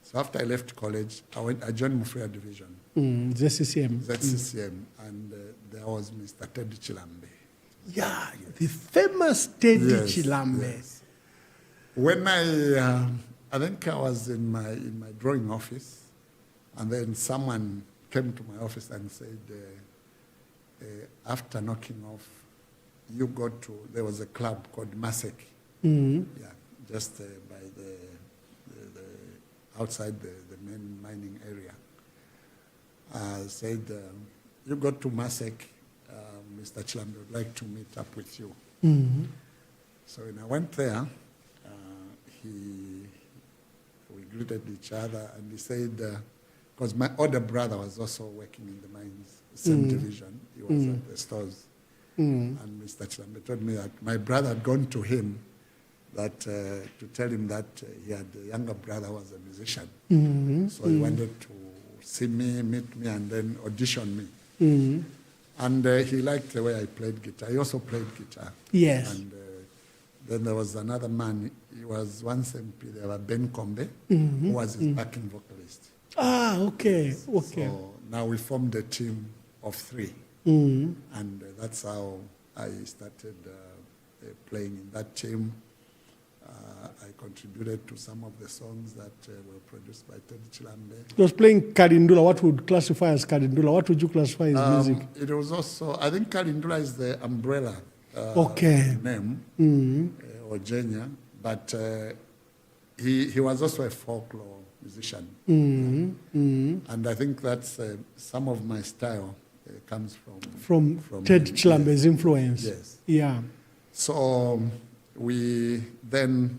So after I left college, I joined Mufria Division. ZCCM. And there was Mr. Teddy Chilambe. Yeah, the famous Teddy Chilambe. Yes. When I think I was in my drawing office, and then someone came to my office and said, after knocking off, you go to, there was a club called Masek, just by the outside the main mining area. Said, you go to Masek, Mr. Chilambe would like to meet up with you. So when I went there, we greeted each other, and he said, because my older brother was also working in the mines, same division, he was at the stores. And Mr. Chilambe told me that my brother had gone to him that to tell him that he had a younger brother who was a musician. So he wanted to see me, meet me, and then audition me. And he liked the way I played guitar. He also played guitar. Yes. And then there was another man, he was once MP, there was Ben Kombe, who was his backing vocalist. Okay. So now we formed a team of 3. And that's how I started playing in that team. I contributed to some of the songs that were produced by Teddy Chilambe. He was playing Karindula. What would classify as Karindula? What would you classify as music? It was also, I think Karindula is the umbrella name, or Jenya, but he was also a folklore musician. And I think that's some of my style comes from Teddy Chilambe's influence. Yes. Yeah. So then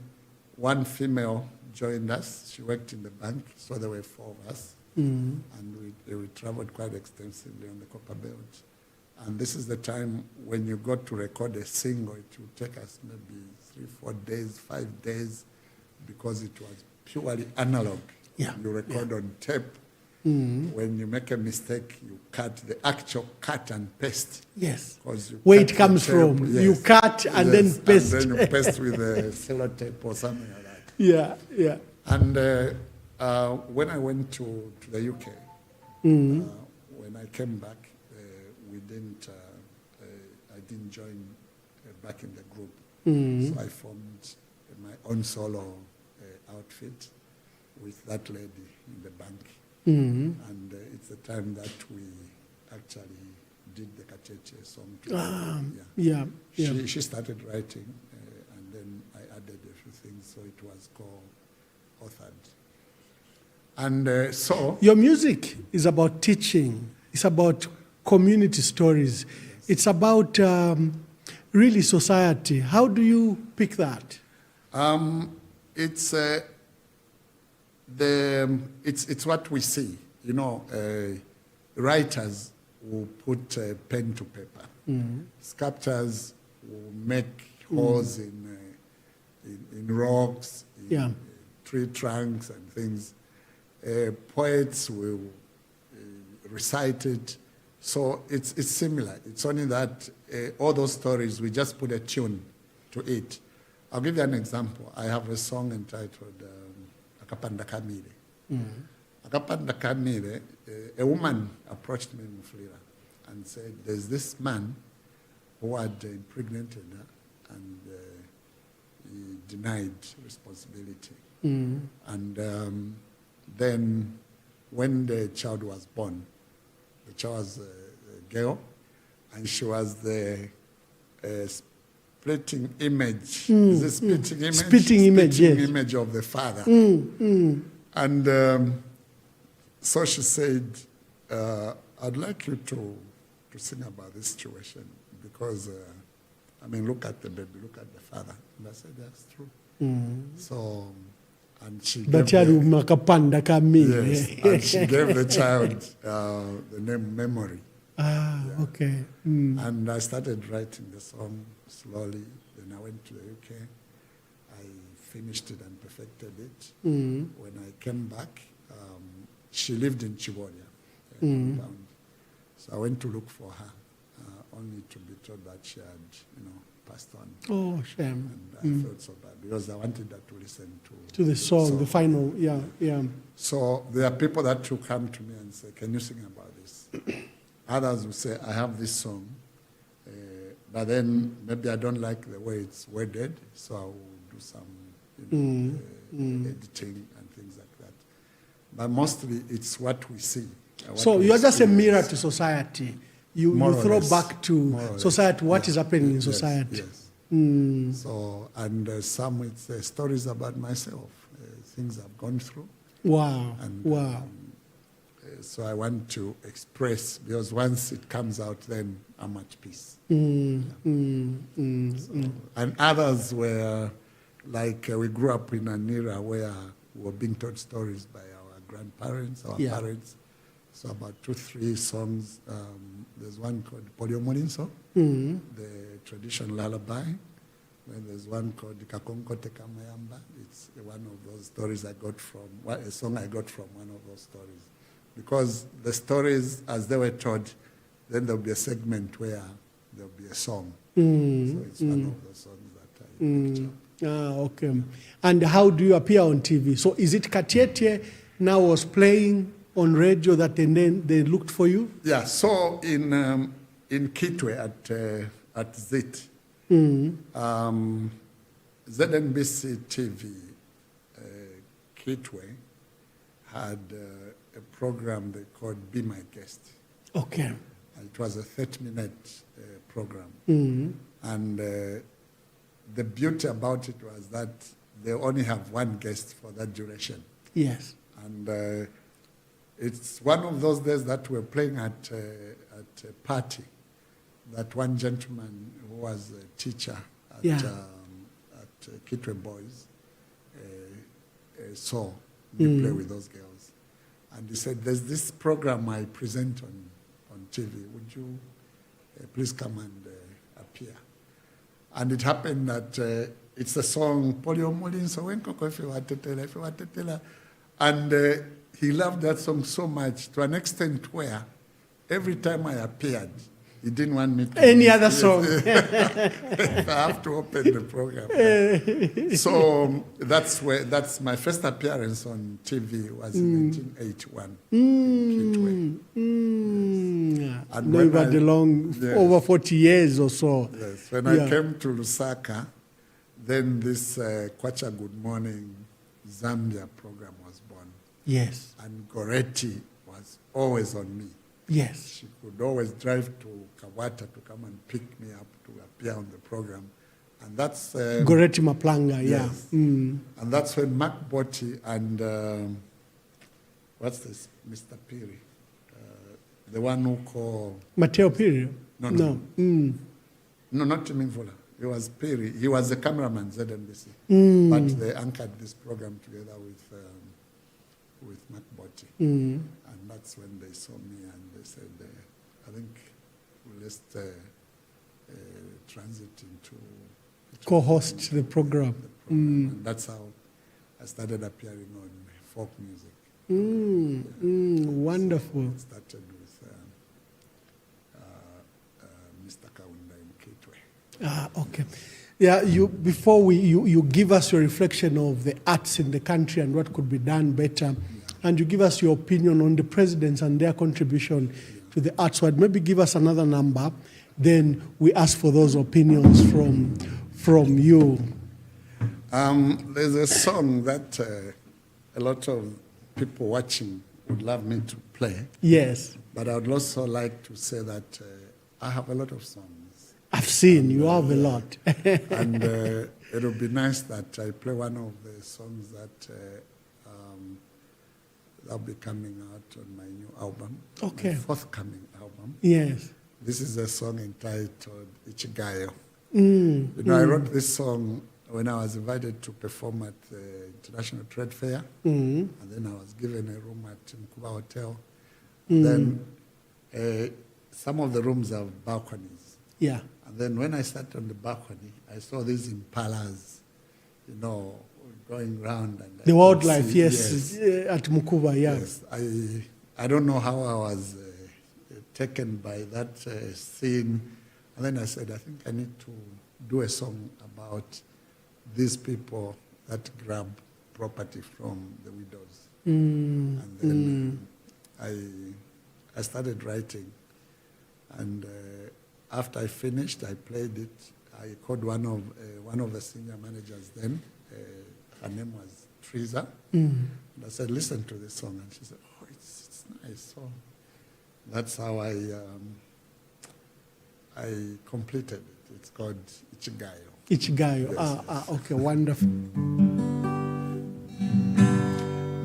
one female joined us. She worked in the bank, so there were 4 of us. And we traveled quite extensively on the Copper Belt. And this is the time when you got to record a single, it will take us maybe 3, 4 days, 5 days, because it was purely analog. Yeah. You record on tape. When you make a mistake, you cut the actual cut and paste. Yes. You Where cut it comes the tape, from. yes. You cut and then paste. And then you paste with a sellotape or something like that. Yeah, yeah. And when I went to the UK, when I came back, I didn't join back in the group. So I formed my own solo outfit with that lady in the bank. And it's the time that we actually did the Kacheche song together. She started writing, and then I added a few things, so it was co-authored. And so... Your music is about teaching. It's about community stories. Yes. It's about really society. How do you pick that? It's what we see. You know, writers will put pen to paper. Sculptors will make holes in rocks, in tree trunks and things. Poets will recite it. So it's similar. It's only that all those stories, we just put a tune to it. I'll give you an example. I have a song entitled Akapanda Kamile. Akapanda Kamile, a woman approached me in Mufulira and said, there's this man who had impregnated her and he denied responsibility. And then when the child was born, the child was a girl, and she was the splitting image. Is it splitting image? Splitting image, yes. Image of the father. And so she said, I'd like you to sing about this situation because, look at the baby, look at the father. And I said, that's true. So, and she gave yes, and she gave the child the name Memory. Okay. And I started writing the song slowly. Then I went to the UK. I finished it and perfected it. When I came back, she lived in Chibolia, so I went to look for her, only to be told that she had, passed on. Oh, shame. And I felt so bad because I wanted her to listen to the song, the final, So there are people that will come to me and say, can you sing about this? Others will say, I have this song, but then maybe I don't like the way it's worded, so I will do some editing and things like that. But mostly it's what we see. So you're just a mirror to society. You throw back to society what is happening in society. Yes. So, and some it's stories about myself, things I've gone through. Wow. And, wow. So I want to express, because once it comes out, then I'm at peace. And others were, like we grew up in an era where we were being told stories by our grandparents, our parents. So about 2, 3 songs. There's one called Polio Molinso, the traditional lullaby. Then there's one called Kakonko Teka Mayamba. It's one of those stories I got from, a song I got from one of those stories. Because the stories, as they were told, then there'll be a segment where there'll be a song. So it's one of those songs that I picked up. Okay. And how do you appear on TV? So is it Kacheche now was playing on radio that then they looked for you? Yeah, so in Kitwe at ZIT, ZNBC TV, Kitwe, had a program they called Be My Guest. Okay. It was a 30-minute program. And the beauty about it was that they only have one guest for that duration. Yes. And it's one of those days that we're playing at a party that one gentleman who was a teacher at Kitwe Boys saw me play with those girls. And he said, there's this program I present on TV. Would you please come and appear. And it happened that it's a song, Polio Mulinso Wenkoko if you want to tell. And he loved that song so much to an extent where every time I appeared, he didn't want me to any other song. I have to open the program. So that's my first appearance on TV was in 1981. And never long, over 40 years or so. Yes, when I came to Lusaka, then this Kwacha Good Morning Zambia program was born. Yes. And Goretti was always on me. Yes. She could always drive to Kawata to come and pick me up to appear on the program. And that's... Goretti Maplanga, yes. And that's when Mark Botti and... what's this? Mr. Piri. The one who called... Matteo Piri? No. No, not Timingvola. It was Piri. He was the cameraman, ZNBC. But they anchored this program together with Mark Botti. And that's when they saw me and they said, I think let's transit into... Co-host the program. And that's how I started appearing on folk music. Wonderful. I started with Mr. Kaunda in Kitwe. Okay. Yeah, before you give us your reflection of the arts in the country and what could be done better, and you give us your opinion on the presidents and their contribution to the arts world. Maybe give us another number, then we ask for those opinions from you. There's a song that a lot of people watching would love me to play. Yes. But I would also like to say that I have a lot of songs. I've seen you have a lot. And it would be nice that I play one of the songs that that'll be coming out on my new album. Okay. My forthcoming album. Yes. This is a song entitled Ichigo. I wrote this song when I was invited to perform at the International Trade Fair. And then I was given a room at Mkuba Hotel. Then some of the rooms have balconies. Yeah. And then when I sat on the balcony, I saw these impalas, going round. And the wildlife, yes, at Mukuba, yeah. Yes, I don't know how I was taken by that scene. And then I said, I think I need to do a song about these people that grab property from the widows. And then I started writing. And after I finished, I played it. I called one of the senior managers then. Her name was Teresa. And I said, listen to this song. And she said, oh, it's nice. So that's how I completed it. It's called Ichigo. Ichigo. Yes. Okay, wonderful.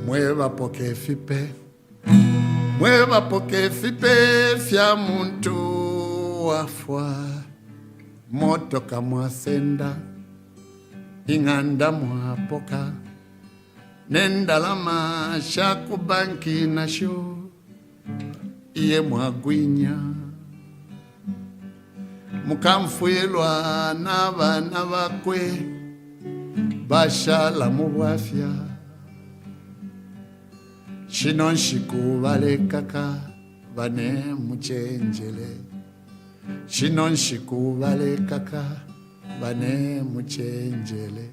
Mueva poke fipe. Mueva poke fipe fya muntu wafwa. Moto kamwa senda. Inganda mwapoka. Nendalama shakubanki nasho. Iye mwagwinya. Mukamfuilwa n'abana bakwe bashala mu bwafya. Shino nshikubale kaka bane muchenjele. Shino nshikubale kaka bane muchenjele.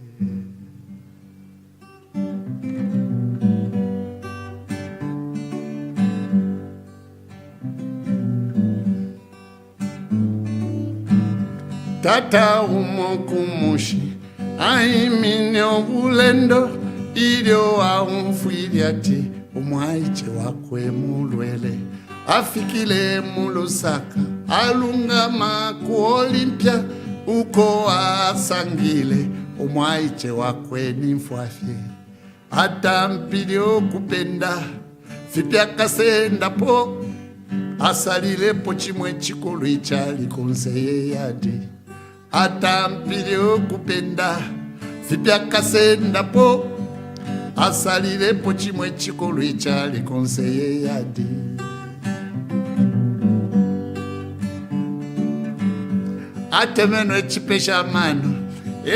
Tata umokumushi aimine obulendo ilio aumfuiliati umwaiche wakwe mulwele afikile mulusaka alungama ku Olimpia uko asangile umwaiche wakwe nimfwafye ata mpilio kupenda fipya kasenda po asalile po chimwe chikulu ichali konseye yadi ata mpilio kupenda fipya kasenda po asalile po chimwe chikulu ichali konseye yadi atemenwe chipesha mano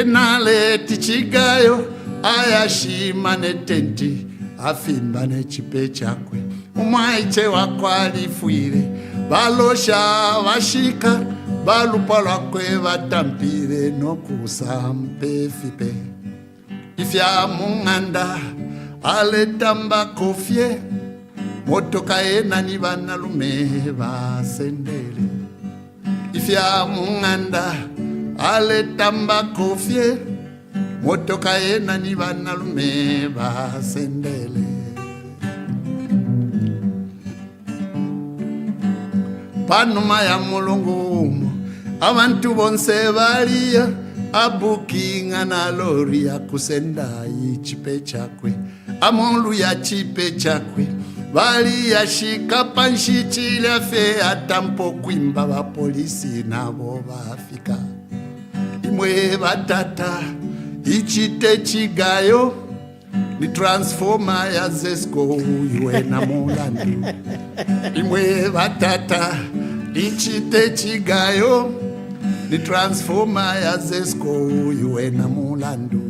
enale tichigayo ayashima netenti afimba nechipe chakwe umwaiche wakwalifwire balosha vashika balupa lwakwe vatampire nokusa mpefipe ifya mung'anda aletamba kofye motoka enani vanalume vasendele ifya mung'anda aletamba kofye motoka enani vanalume vasendele panuma ya mulungu umo abantu bonse baliya abukinga na lori ya kusenda ichipe chakwe amolu ya chipe chakwe baliya shika panshitila fe atampo kwimba ba polisi nabo bafika imwe batata ichite chigayo ni transformer ya Zesco iwe na mulandu imwe batata ichite chigayo ni transformer ya Zesco iwe na mulandu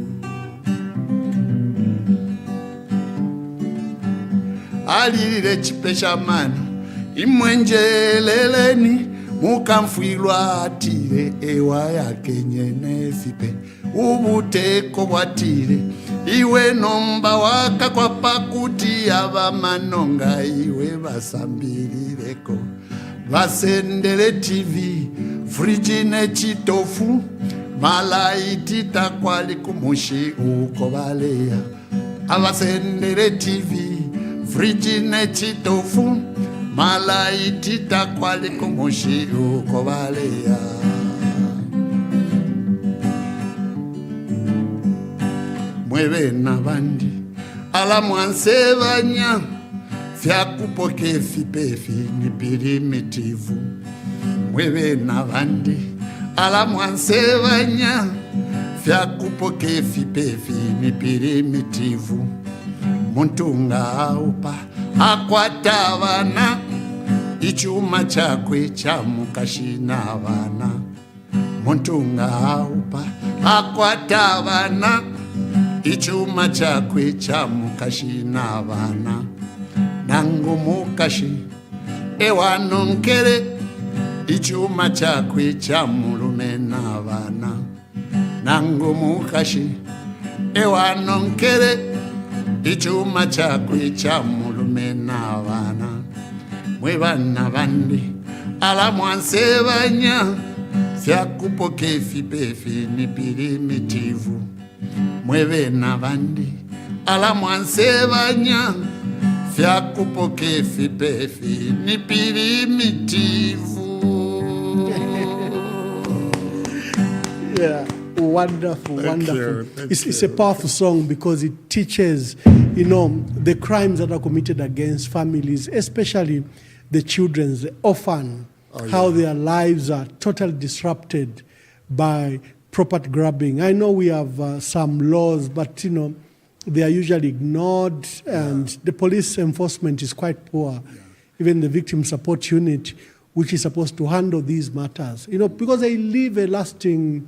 alilile chipesha mano imwenjeleleni mukamfwilwa atile ewa yake nyene fipe ubuteko bwatile iwe nomba waka kwa pakuti aba manonga iwe basambilileko basendele TV friji ne chitofu malaiti takwali kumushi uko baleya abasendele TV friji ne chitofu malaiti takwali kumushi uko baleya mwebe na bandi ala mwansevanya fyakupoke fipefi ni primitivu mwebe na bandi ala mwansevanya fyakupoke fipefi ni primitivu muntunga aupa akwatavana ichuma chakwe cha mukashina vana muntunga aupa akwatavana ichuma chakwe cha mukashina vana nangu mukashi ewanonkere ichuma chakwe cha mulume na vana nangu mukashi ewanonkere ichuma chakwe cha mulume na vana mwe vana vandi ala mwansevanya fyakupoke fipefi ni primitivu mweve na vandi ala mwansevanya fyakupoke fipefi ni primitivu. Yeah, wonderful, wonderful. It's a powerful song because it teaches, the crimes that are committed against families, especially the children, the orphan, how their lives are totally disrupted by property grabbing. I know we have some laws, but they are usually ignored, and the police enforcement is quite poor. Yeah. Even the victim support unit, which is supposed to handle these matters, because they leave a lasting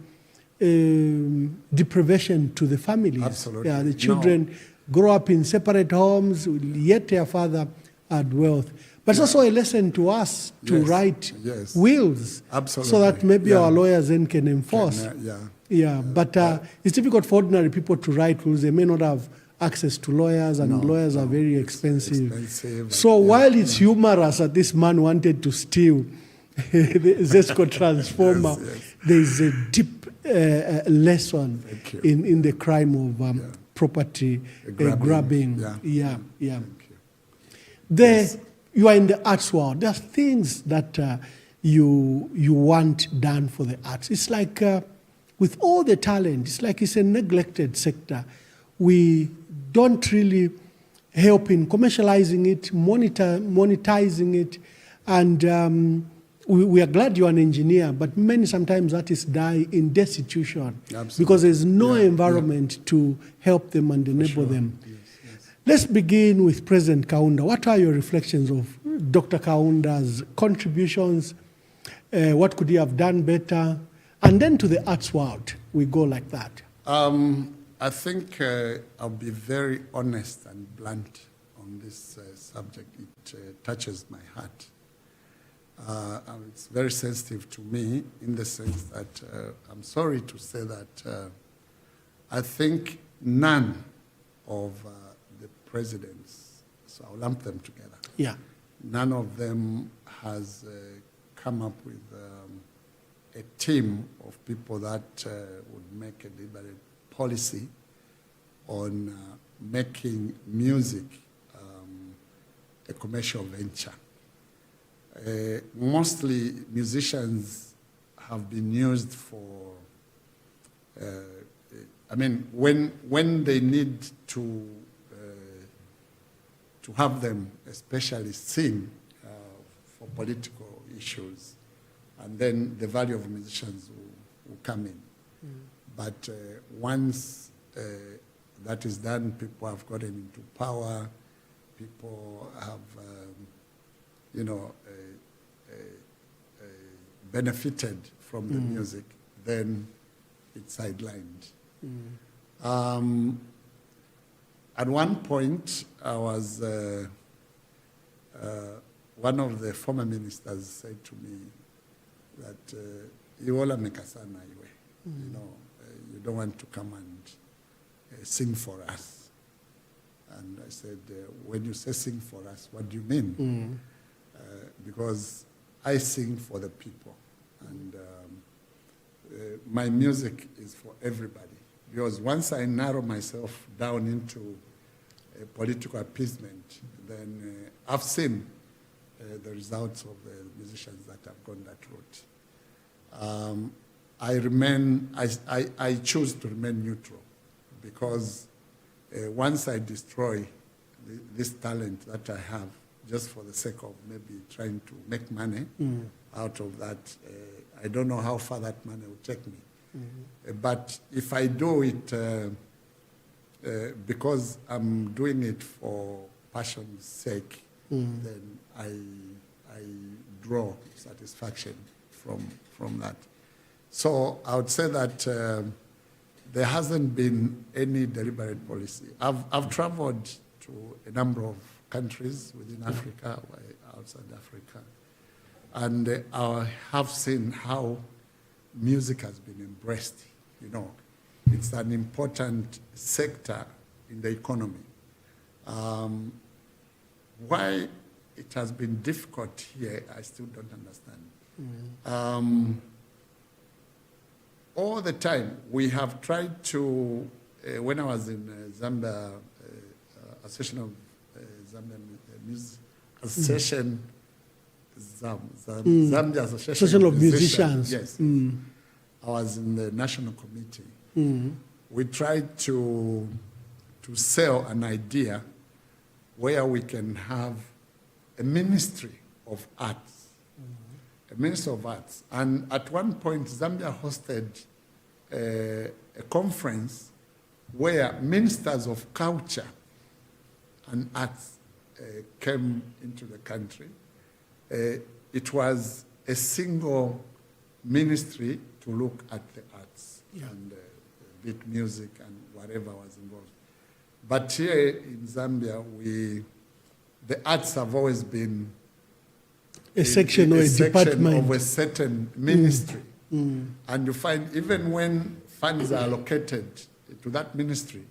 deprivation to the families. Absolutely. Yeah, the children grow up in separate homes, yet their father had wealth. But it's also a lesson to us to write wills. Absolutely. So that maybe our lawyers then can enforce. But it's difficult for ordinary people to write wills. They may not have access to lawyers, and lawyers are very expensive. So while it's humorous that this man wanted to steal the Zesco transformer, there is a deep lesson in the crime of property grabbing. You are in the arts world. There are things that you want done for the arts. It's like with all the talent, it's a neglected sector. We don't really help in commercializing it, monetizing it, and we are glad you're an engineer, but sometimes artists die in destitution because there's no environment to help them and enable them. Let's begin with President Kaunda. What are your reflections of Dr. Kaunda's contributions? What could he have done better? And then to the arts world, we go like that. I think I'll be very honest and blunt on this subject. It touches my heart. It's very sensitive to me in the sense that I'm sorry to say that I think none of the presidents, so I'll lump them together. Yeah. None of them has come up with a team of people that would make a deliberate policy on making music a commercial venture. Mostly musicians have been used for, I mean, when they need to have them especially sing for political issues, and then the value of musicians will come in. But once that is done, people have gotten into power, people have, benefited from the music, then it's sidelined. At one point, I was, one of the former ministers said to me that, "Iwola mekasana iwe." You don't want to come and sing for us. And I said, when you say sing for us, what do you mean? Because I sing for the people, and my music is for everybody. Because once I narrow myself down into political appeasement, then I've seen the results of the musicians that have gone that route. I choose to remain neutral, because once I destroy this talent that I have, just for the sake of maybe trying to make money out of that, I don't know how far that money will take me. But if I do it because I'm doing it for passion's sake, then I draw satisfaction from that. So I would say that there hasn't been any deliberate policy. I've traveled to a number of countries within Africa, outside Africa, and I have seen how music has been embraced. It's an important sector in the economy. Why it has been difficult here, I still don't understand. All the time, we have tried to, when I was in Zambia, Association of Zambia Music, Association, Zambia Association of Musicians. Yes. I was in the national committee. We tried to sell an idea where we can have a ministry of arts. A ministry of arts. And at one point, Zambia hosted a conference where ministers of culture and arts came into the country. It was a single ministry to look at the arts and beat music and whatever was involved. But here in Zambia, the arts have always been a section or a department of a certain ministry. And you find even when funds are allocated to that ministry,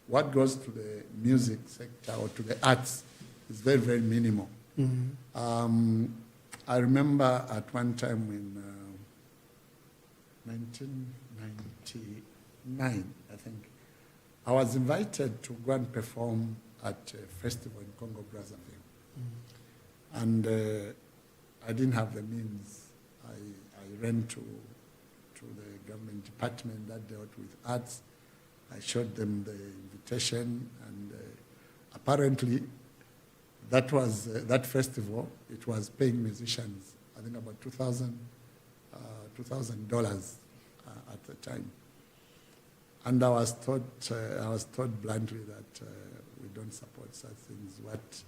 what goes to the music sector or to the arts is very, very minimal. I remember at one time in 1999, I think, I was invited to go and perform at a festival in Congo Brazzaville. And I didn't have the means. I ran to the government department that dealt with arts. I showed them the invitation, and apparently that was that festival. It was paying musicians, I think, about $2,000 at the time. And I was told bluntly that we don't support such things. What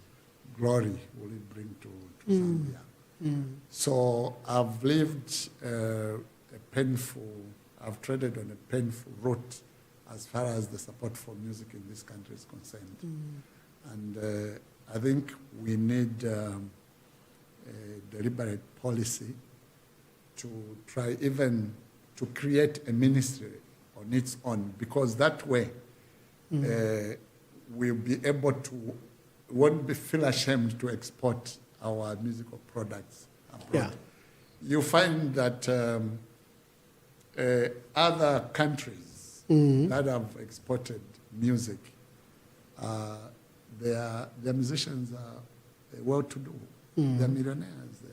glory will it bring to Zambia? So I've lived a I've treaded on a painful route as far as the support for music in this country is concerned. And I think we need a deliberate policy to try even to create a ministry on its own, because that way we'll be able to, won't feel ashamed to export our musical products abroad. Yeah. You find that other countries that have exported music, their musicians are well-to-do. They're millionaires.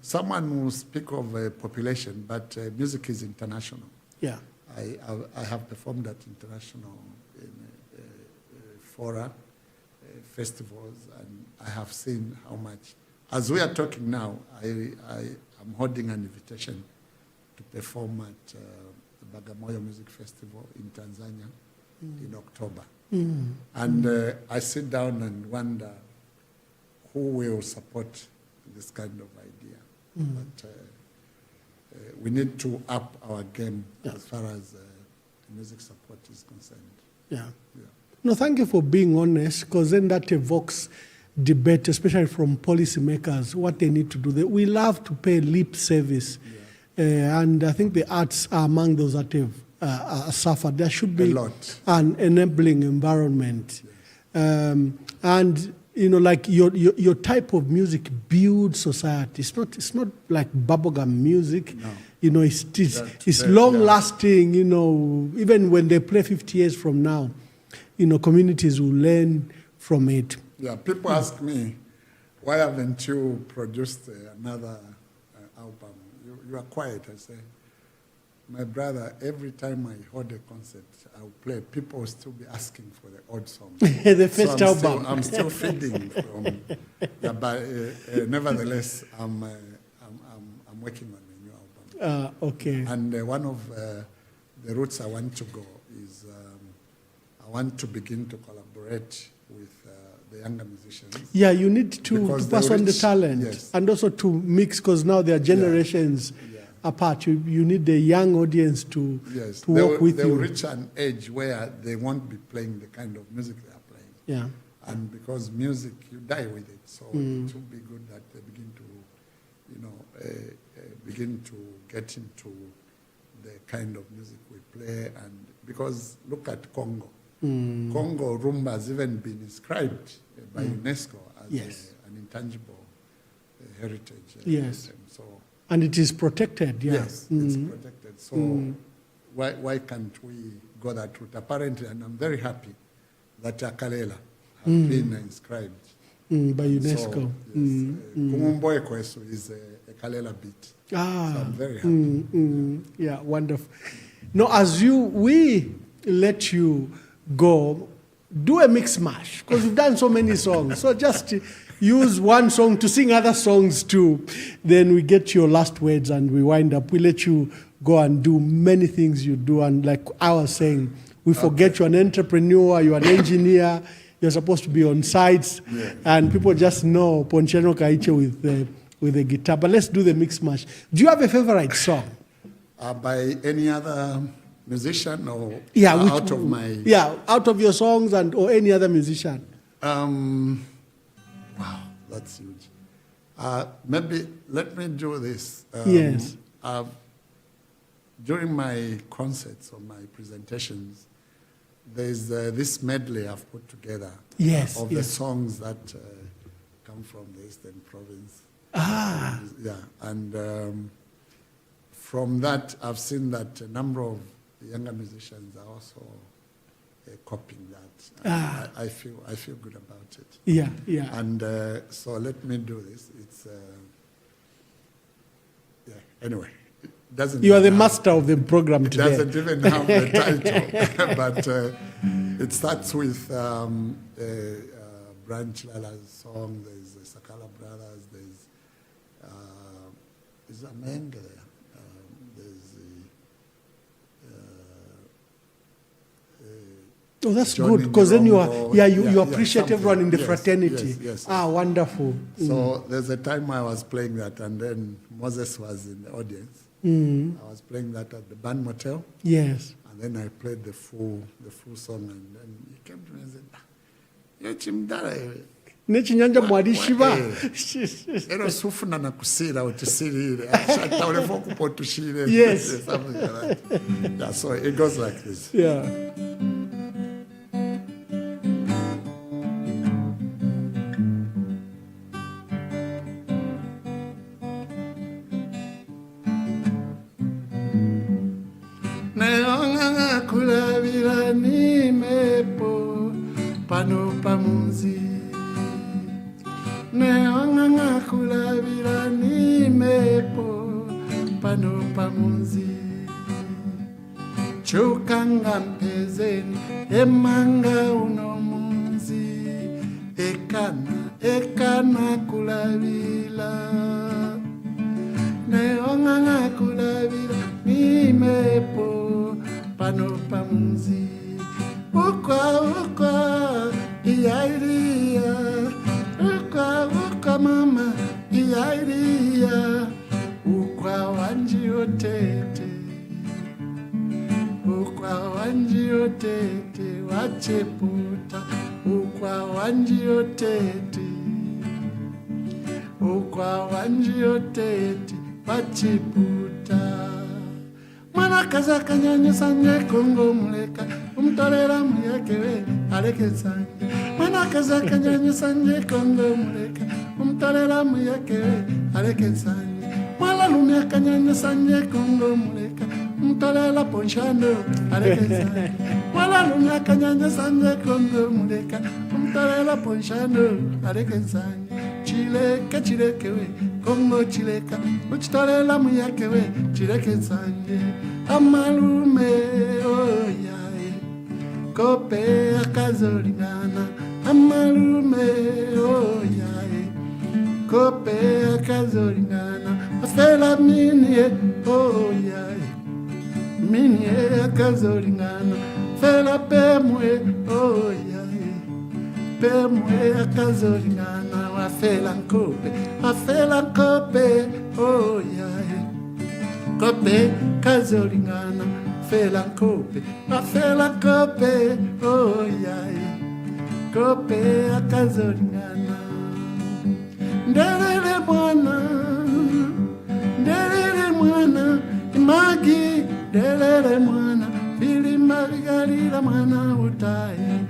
Someone will speak of a population, but music is international. Yeah. I have performed at international fora, festivals, and I have seen how much. As we are talking now, I am holding an invitation to perform at the Bagamoyo Music Festival in Tanzania in October. And I sit down and wonder who will support this kind of idea. But we need to up our game as far as music support is concerned. Yeah. No, thank you for being honest, because then that evokes debate, especially from policymakers, what they need to do. We love to pay lip service, and I think the arts are among those that have suffered. There should be an enabling environment. And, you know, like your type of music builds society. It's not like bubblegum music. No. You know, it's long-lasting, you know, even when they play 50 years from now, you know, communities will learn from it. Yeah, people ask me, why haven't you produced another album? You are quiet. I say, my brother, every time I hold a concert, I'll play, people will still be asking for the old song. The first album. I'm still feeding from, but nevertheless, I'm working on a new album. Okay. And one of the routes I want to go is I want to begin to collaborate with the younger musicians. Yeah, you need to pass on the talent and also to mix, because now there are generations apart. You need the young audience to work with you. They will reach an age where they won't be playing the kind of music they are playing. Yeah. And because music, you die with it. So it will be good that they begin to, you know, begin to get into the kind of music we play. And because look at Congo. Congo rumba has even been inscribed by UNESCO as an intangible heritage. Yes. So, and it is protected. Yes, it's protected. So why can't we go that route? Apparently, and I'm very happy that Akalela has been inscribed by UNESCO. So, Kumumboe Kwesu is a Kalela beat. So I'm very happy. Yeah, wonderful. No, as we let you go, do a mix mash, because you've done so many songs. So just use one song to sing other songs too. Then we get your last words and we wind up. We let you go and do many things you do. And like I was saying, we forget you're an entrepreneur, you're an engineer, you're supposed to be on sites, and people just know Pontiano Kaiche with the guitar. But let's do the mix mash. Do you have a favorite song? By any other musician or out of my... Yeah, out of your songs or any other musician. Wow, that's huge. Maybe let me do this. Yes. During my concerts or my presentations, there's this medley I've put together of the songs that come from the Eastern Province. Yeah, and from that, I've seen that a number of younger musicians are also copying that. I feel good about it. Yeah. And so let me do this. It's anyway. It doesn't. You are the master of the program today. It doesn't even have the title, but it starts with Branch Lala's song. There's the Sakala Brothers. There's Amenge there. Oh, that's Johnny good, because then you Nyirongo, appreciate something. everyone in the Yes, fraternity. yes. Ah, wonderful. So there's a time I was playing that, and then Moses was in the audience. I was playing that at the Band Motel, Yes. and then I played the full song, and then he came to me and said, "Yo chimdala ewe." Nechinyanja mwadishiba. Ero sufuna na kusira utisirire. Ashata ulefo kupotushire. Yes. Something like that. Yeah, so it goes like this. Yeah. Neonga kulavira ni mepo pano pamunzi. Neonga kulavira ni mepo pano pamunzi. Chukanga mpezeni emanga unomunzi. Ekana kulavira. Neonga kulavira ni mepo pano pamunzi. Ukwa iyairia. Ukwa mama iyairia. Ukwa wanjiotete. Ukwa wanjiotete wacheputa. Ukwa wanjiotete. Ukwa wanjiotete wacheputa. Mwana kaza kanyanya sanje kongo muleka. Umtorera muyakewe aleke sanje. Mwana kaza kanyanya sanje kongo muleka. Umtorera muyakewe aleke sanje. Mwana lumia kanyanya sanje kongo muleka. Umtorera ponchano aleke sanje. Mwana lumia kanyanya sanje kongo muleka. Umtorera ponchano aleke sanje. Chilekewe kongo chileka. Uchitorera muyakewe chileke sanje. Amalume oyae kope akazolingana. Amalume oyae kope akazolingana. Afela minie oyae minie akazolingana. Fela pemwe oyae pemwe akazolingana. Afela nkope oyae kope kazolingana. Fela nkope oh yeah, kope akazolingana. Ndelele mwana imagi. Ndelele mwana vilima vigalila mwana utaye.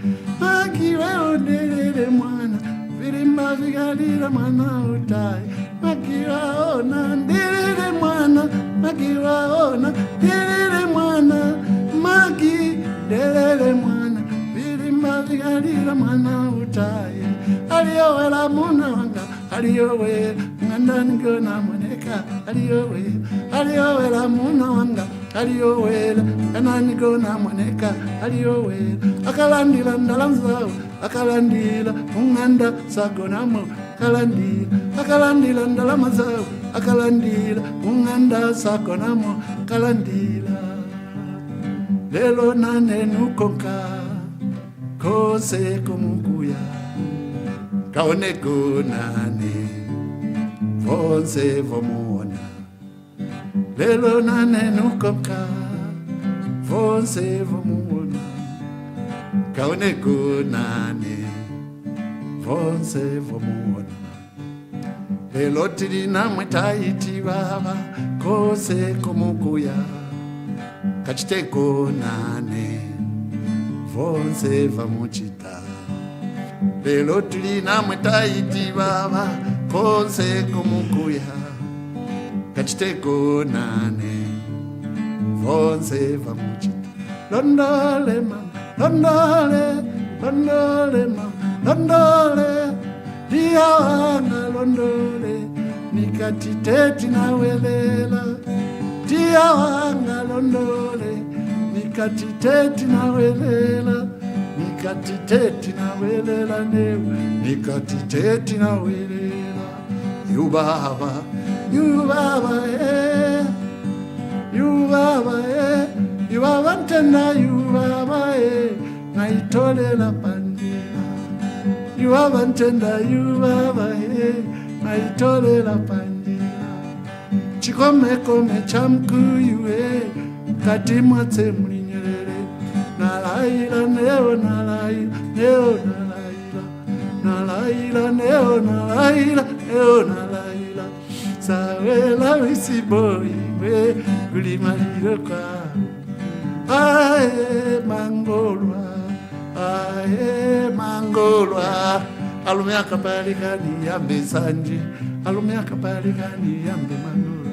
Magi weo ndelele mwana vilima vigalila mwana utaye. Magi waona ndelele mwana. Magi waona ndelele mwana. Magi ndelele mwana vilima vigalila mwana utaye. Aliyowela muna wanga aliyowela nganda ngona moneka aliyowela muna wanga aliyowela nganda ngona moneka aliyowela akalandila ndalanzao akalandila nganda sagonamo akalandila ndalamazao akalandila nganda sagonamo akalandila. Lelo nane nukonka kose kumukuya kaone kunane vonse vomona. Lelo nane nukonka vonse vomona kaone kunane vonse vomona. Lelo tilina mwetaiti baba kose kumukuya kachiteko nane vonse vamuchita. Lelo tulina mwetaiti baba konse kumukuya kachiteko nane vonse vamuchita. Londole mama londole diawanga londole nikatiteti nawelela. Diawanga londole nikatiteti nawelela. Nikatiteti nawelela newe nikatiteti nawelela. You baba eh. You baba ntenda you baba eh. Na naitolela pandila. You haven't tender, you have a hey, naitolela pandila. Chikomekome chamkuyu hey, katimwatse mlinyerere. Nalaila neo nalaila, neo nalaila. Nalaila neo nalaila, neo nalaila. Sawela wisiboi we kulimaliro kwa. Ae mangolwa, ae mangolwa. Alumia kapalikani yambe sanji, alumia kapalikani yambe mangolwa.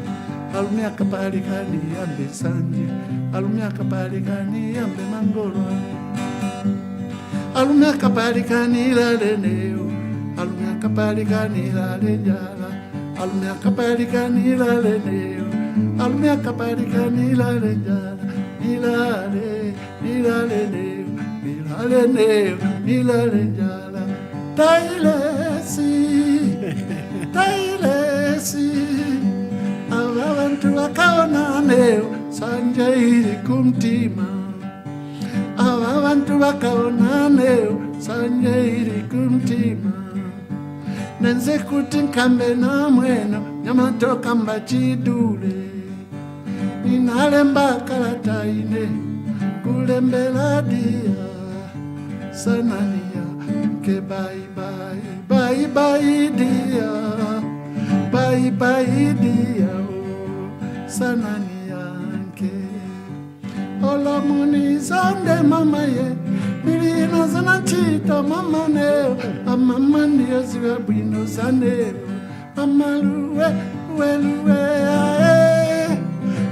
Alumia kapalikani yambe sanji, alumia kapalikani yambe mangolwa. Alumia kapalikani la leneo, alumia kapalikani la lenjala. Alumia kapalikani la leneo, alumia kapalikani la lenjala. Nilale, nilale neo, nilale neo, nilale njala. Tailesi, tailesi. Abantu bakaona neo, sanje iri kumtima. Abantu bakaona neo, sanje iri kumtima. Nenze kuti nkambe na mweno, nyamatoka mbachidule. Ninalemba kalataine, kulembela dia. Sanania, ke bye bye, bye bye dia. Bye bye dia, oh, sanania ke. Ola muni zande mama ye, milina zanachita mama neo. Mama ndio ziwa bwino zaneo. Mama luwe, luwe luwe ae.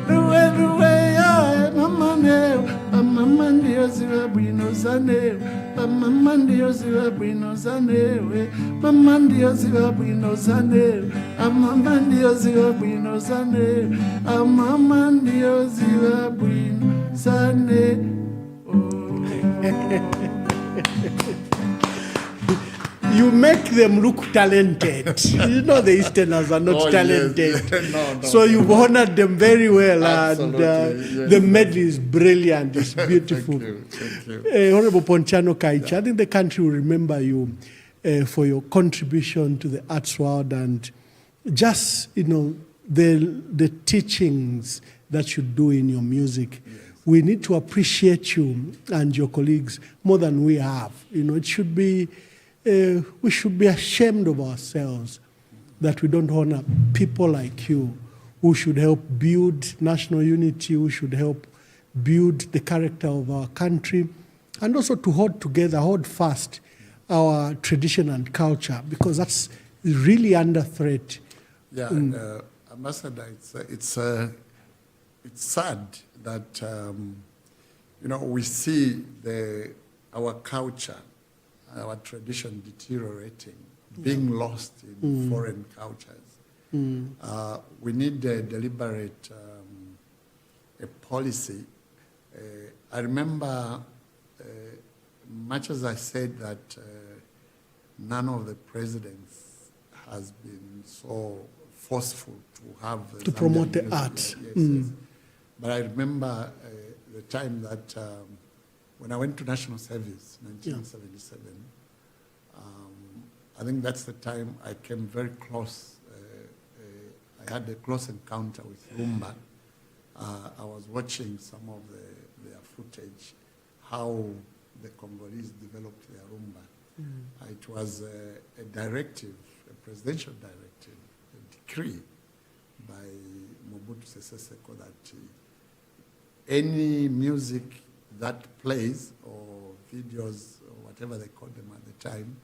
Luwe luwe ae, mama neo. Mama ndio ziwa bwino zaneo. Mama ndio ziwa bwino zaneo. Mama ndio ziwa bwino zaneo. Mama ndio ziwa bwino zaneo. Mama ndio ziwa bwino zaneo. You make them look talented. You know the Easterners are not talented. Yes. No. So you've honored them very well. Absolutely, And yes. the medley is brilliant. It's beautiful. Thank you. Honorable Pontiano Kaiche, I think the country will remember you for your contribution to the arts world and just, the teachings that you do in your music. Yes. We need to appreciate you and your colleagues more than we have. It should be... we should be ashamed of ourselves that we don't honor people like you who should help build national unity, who should help build the character of our country, and also to hold together, hold fast our tradition and culture, because that's really under threat. Yeah, Ambassador, it's sad that we see our culture, our tradition deteriorating, being lost in foreign cultures. We need a deliberate a policy. I remember, much as I said that none of the presidents has been so forceful to have to promote the arts. Yes. But I remember the time that when I went to national service, 1977, I think that's the time I came very close. I had a close encounter with Rumba. I was watching some of their footage, how the Congolese developed their Rumba. It was a directive, a presidential directive, a decree by Mobutu Sese Seko that any music that plays or videos or whatever they call them at the time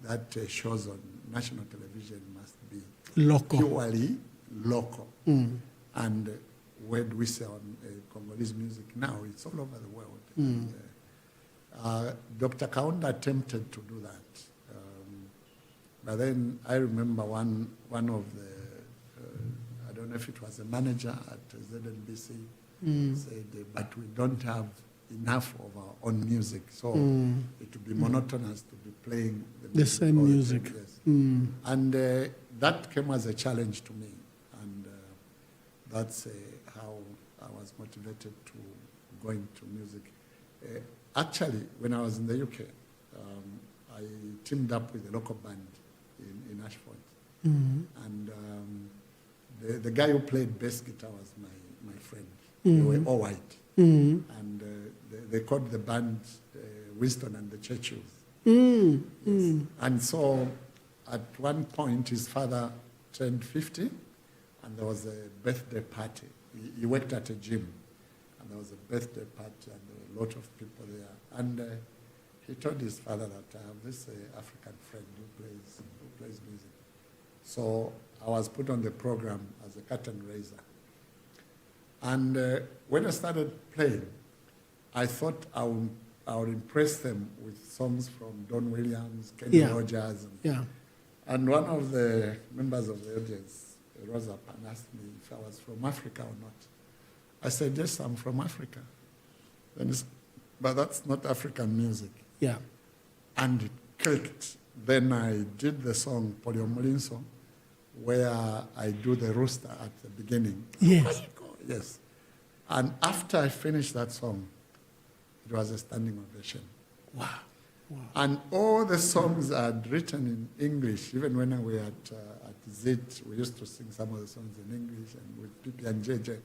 that shows on national television must be Local. purely local. And where do we say on Congolese music now? It's all over the world. And, Dr. Kaunda attempted to do that. But then I remember one of the, I don't know if it was a manager at ZNBC, said, but we don't have enough of our own music, so it would be monotonous to be playing the same music. Yes. And that came as a challenge to me, and that's how I was motivated to go into music. Actually, when I was in the UK, I teamed up with a local band in Ashford. And the guy who played bass guitar was my friend. They were all white. And they called the band Winston and the Churchills. Yes. And so at one point, his father turned 50, and there was a birthday party. He worked at a gym, and there was a birthday party, and there were a lot of people there. And he told his father that I have this African friend who plays music. So I was put on the program as a curtain raiser. And when I started playing, I thought I would impress them with songs from Don Williams, Kenny Rogers. And one of the members of the audience rose up and asked me if I was from Africa or not. I said, yes, I'm from Africa. Then he said, but that's not African music. Yeah. And it clicked. Then I did the song Polio Mulinso, where I do the rooster at the beginning. Yes. Yes. And after I finished that song, it was a standing ovation. Wow. Wow. And all the songs I had written in English, even when we were at ZIT, we used to sing some of the songs in English, and with Pipi and JJ,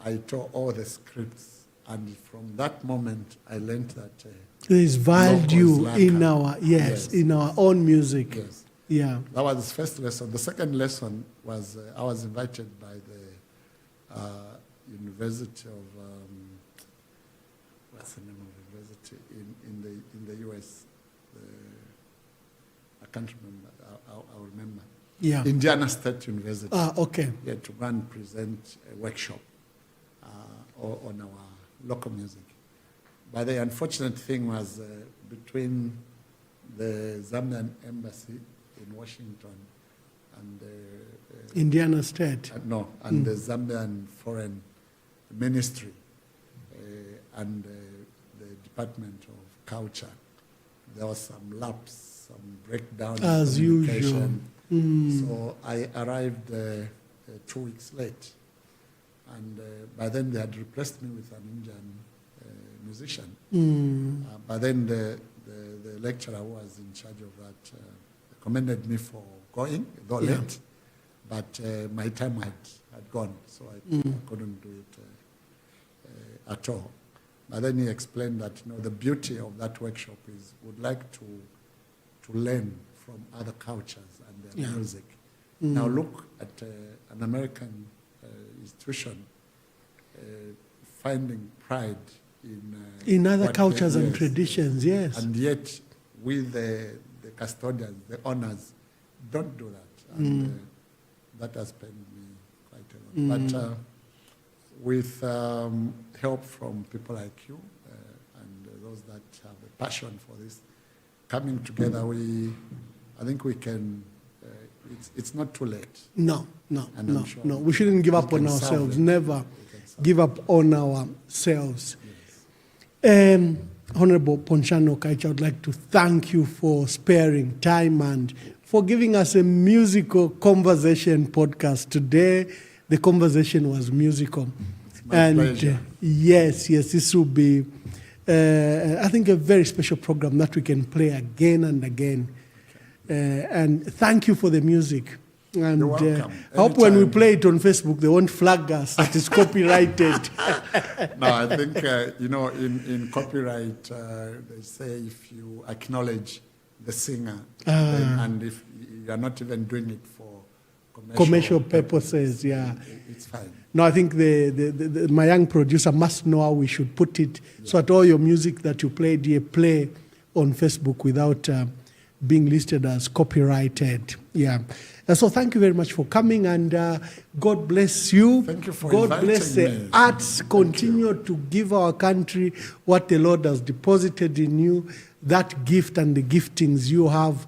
I taught all the scripts. And from that moment, I learned that there is value in our, in our own music. Yes. Yeah. That was the first lesson. The second lesson was I was invited by the University of what's the name of the university in the US? I can't remember. I'll remember. Yeah. Indiana State University. Okay. Yeah, to go and present a workshop on our local music. But the unfortunate thing was between the Zambian embassy in Washington and Indiana State. And the Zambian Foreign Ministry and the Department of Culture. There was some lapse, some breakdown as in communication. Usual. So I arrived 2 weeks late. And by then they had replaced me with an Indian musician. But then the lecturer who was in charge of that commended me for going, though late. But my time had gone, so I couldn't do it at all. But then he explained that the beauty of that workshop is would like to learn from other cultures and their music. Now look at an American institution finding pride in other cultures and traditions, yes. And yet, with the custodians, the owners, don't do that. And that has pained me quite a lot. But with help from people like you and those that have a passion for this, coming together, I think we can. It's not too late. No. Sure We shouldn't give up on ourselves. Never give up on ourselves. Yes. Honorable Pontiano Kaiche, I would like to thank you for sparing time and for giving us a musical conversation podcast today. The conversation was musical. It's my pleasure. Yes, this will be, I think, a very special program that we can play again and again. And thank you for the music. And you're welcome. I hope when we play it on Facebook, they won't flag us that it's copyrighted. No, I think, in copyright, they say if you acknowledge the singer, and if you're not even doing it for commercial purposes, it's fine. No, I think my young producer must know how we should put it so that all your music that you played here play on Facebook without being listed as copyrighted. And so thank you very much for coming, and God bless you. Thank you for God bless the me. arts. Continue to give our country what the Lord has deposited in you. That gift and the giftings you have,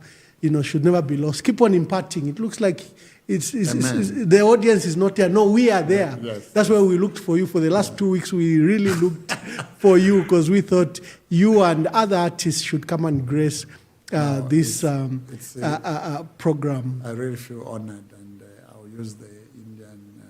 should never be lost. Keep on imparting. It looks like it's the audience is not there. No, we are there. Yes. That's why we looked for you for the last 2 weeks. We really looked for you because we thought you and other artists should come and grace this program. I really feel honored, and I'll use the Indian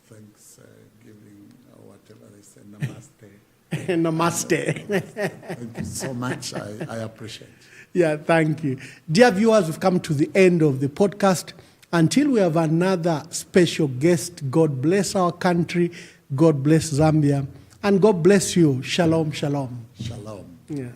thanksgiving or whatever they say, namaste. Namaste. Thank you so much. I appreciate it. Yeah, thank you. Dear viewers, we've come to the end of the podcast. Until we have another special guest, God bless our country, God bless Zambia, and God bless you. Shalom, shalom. Shalom. Yeah.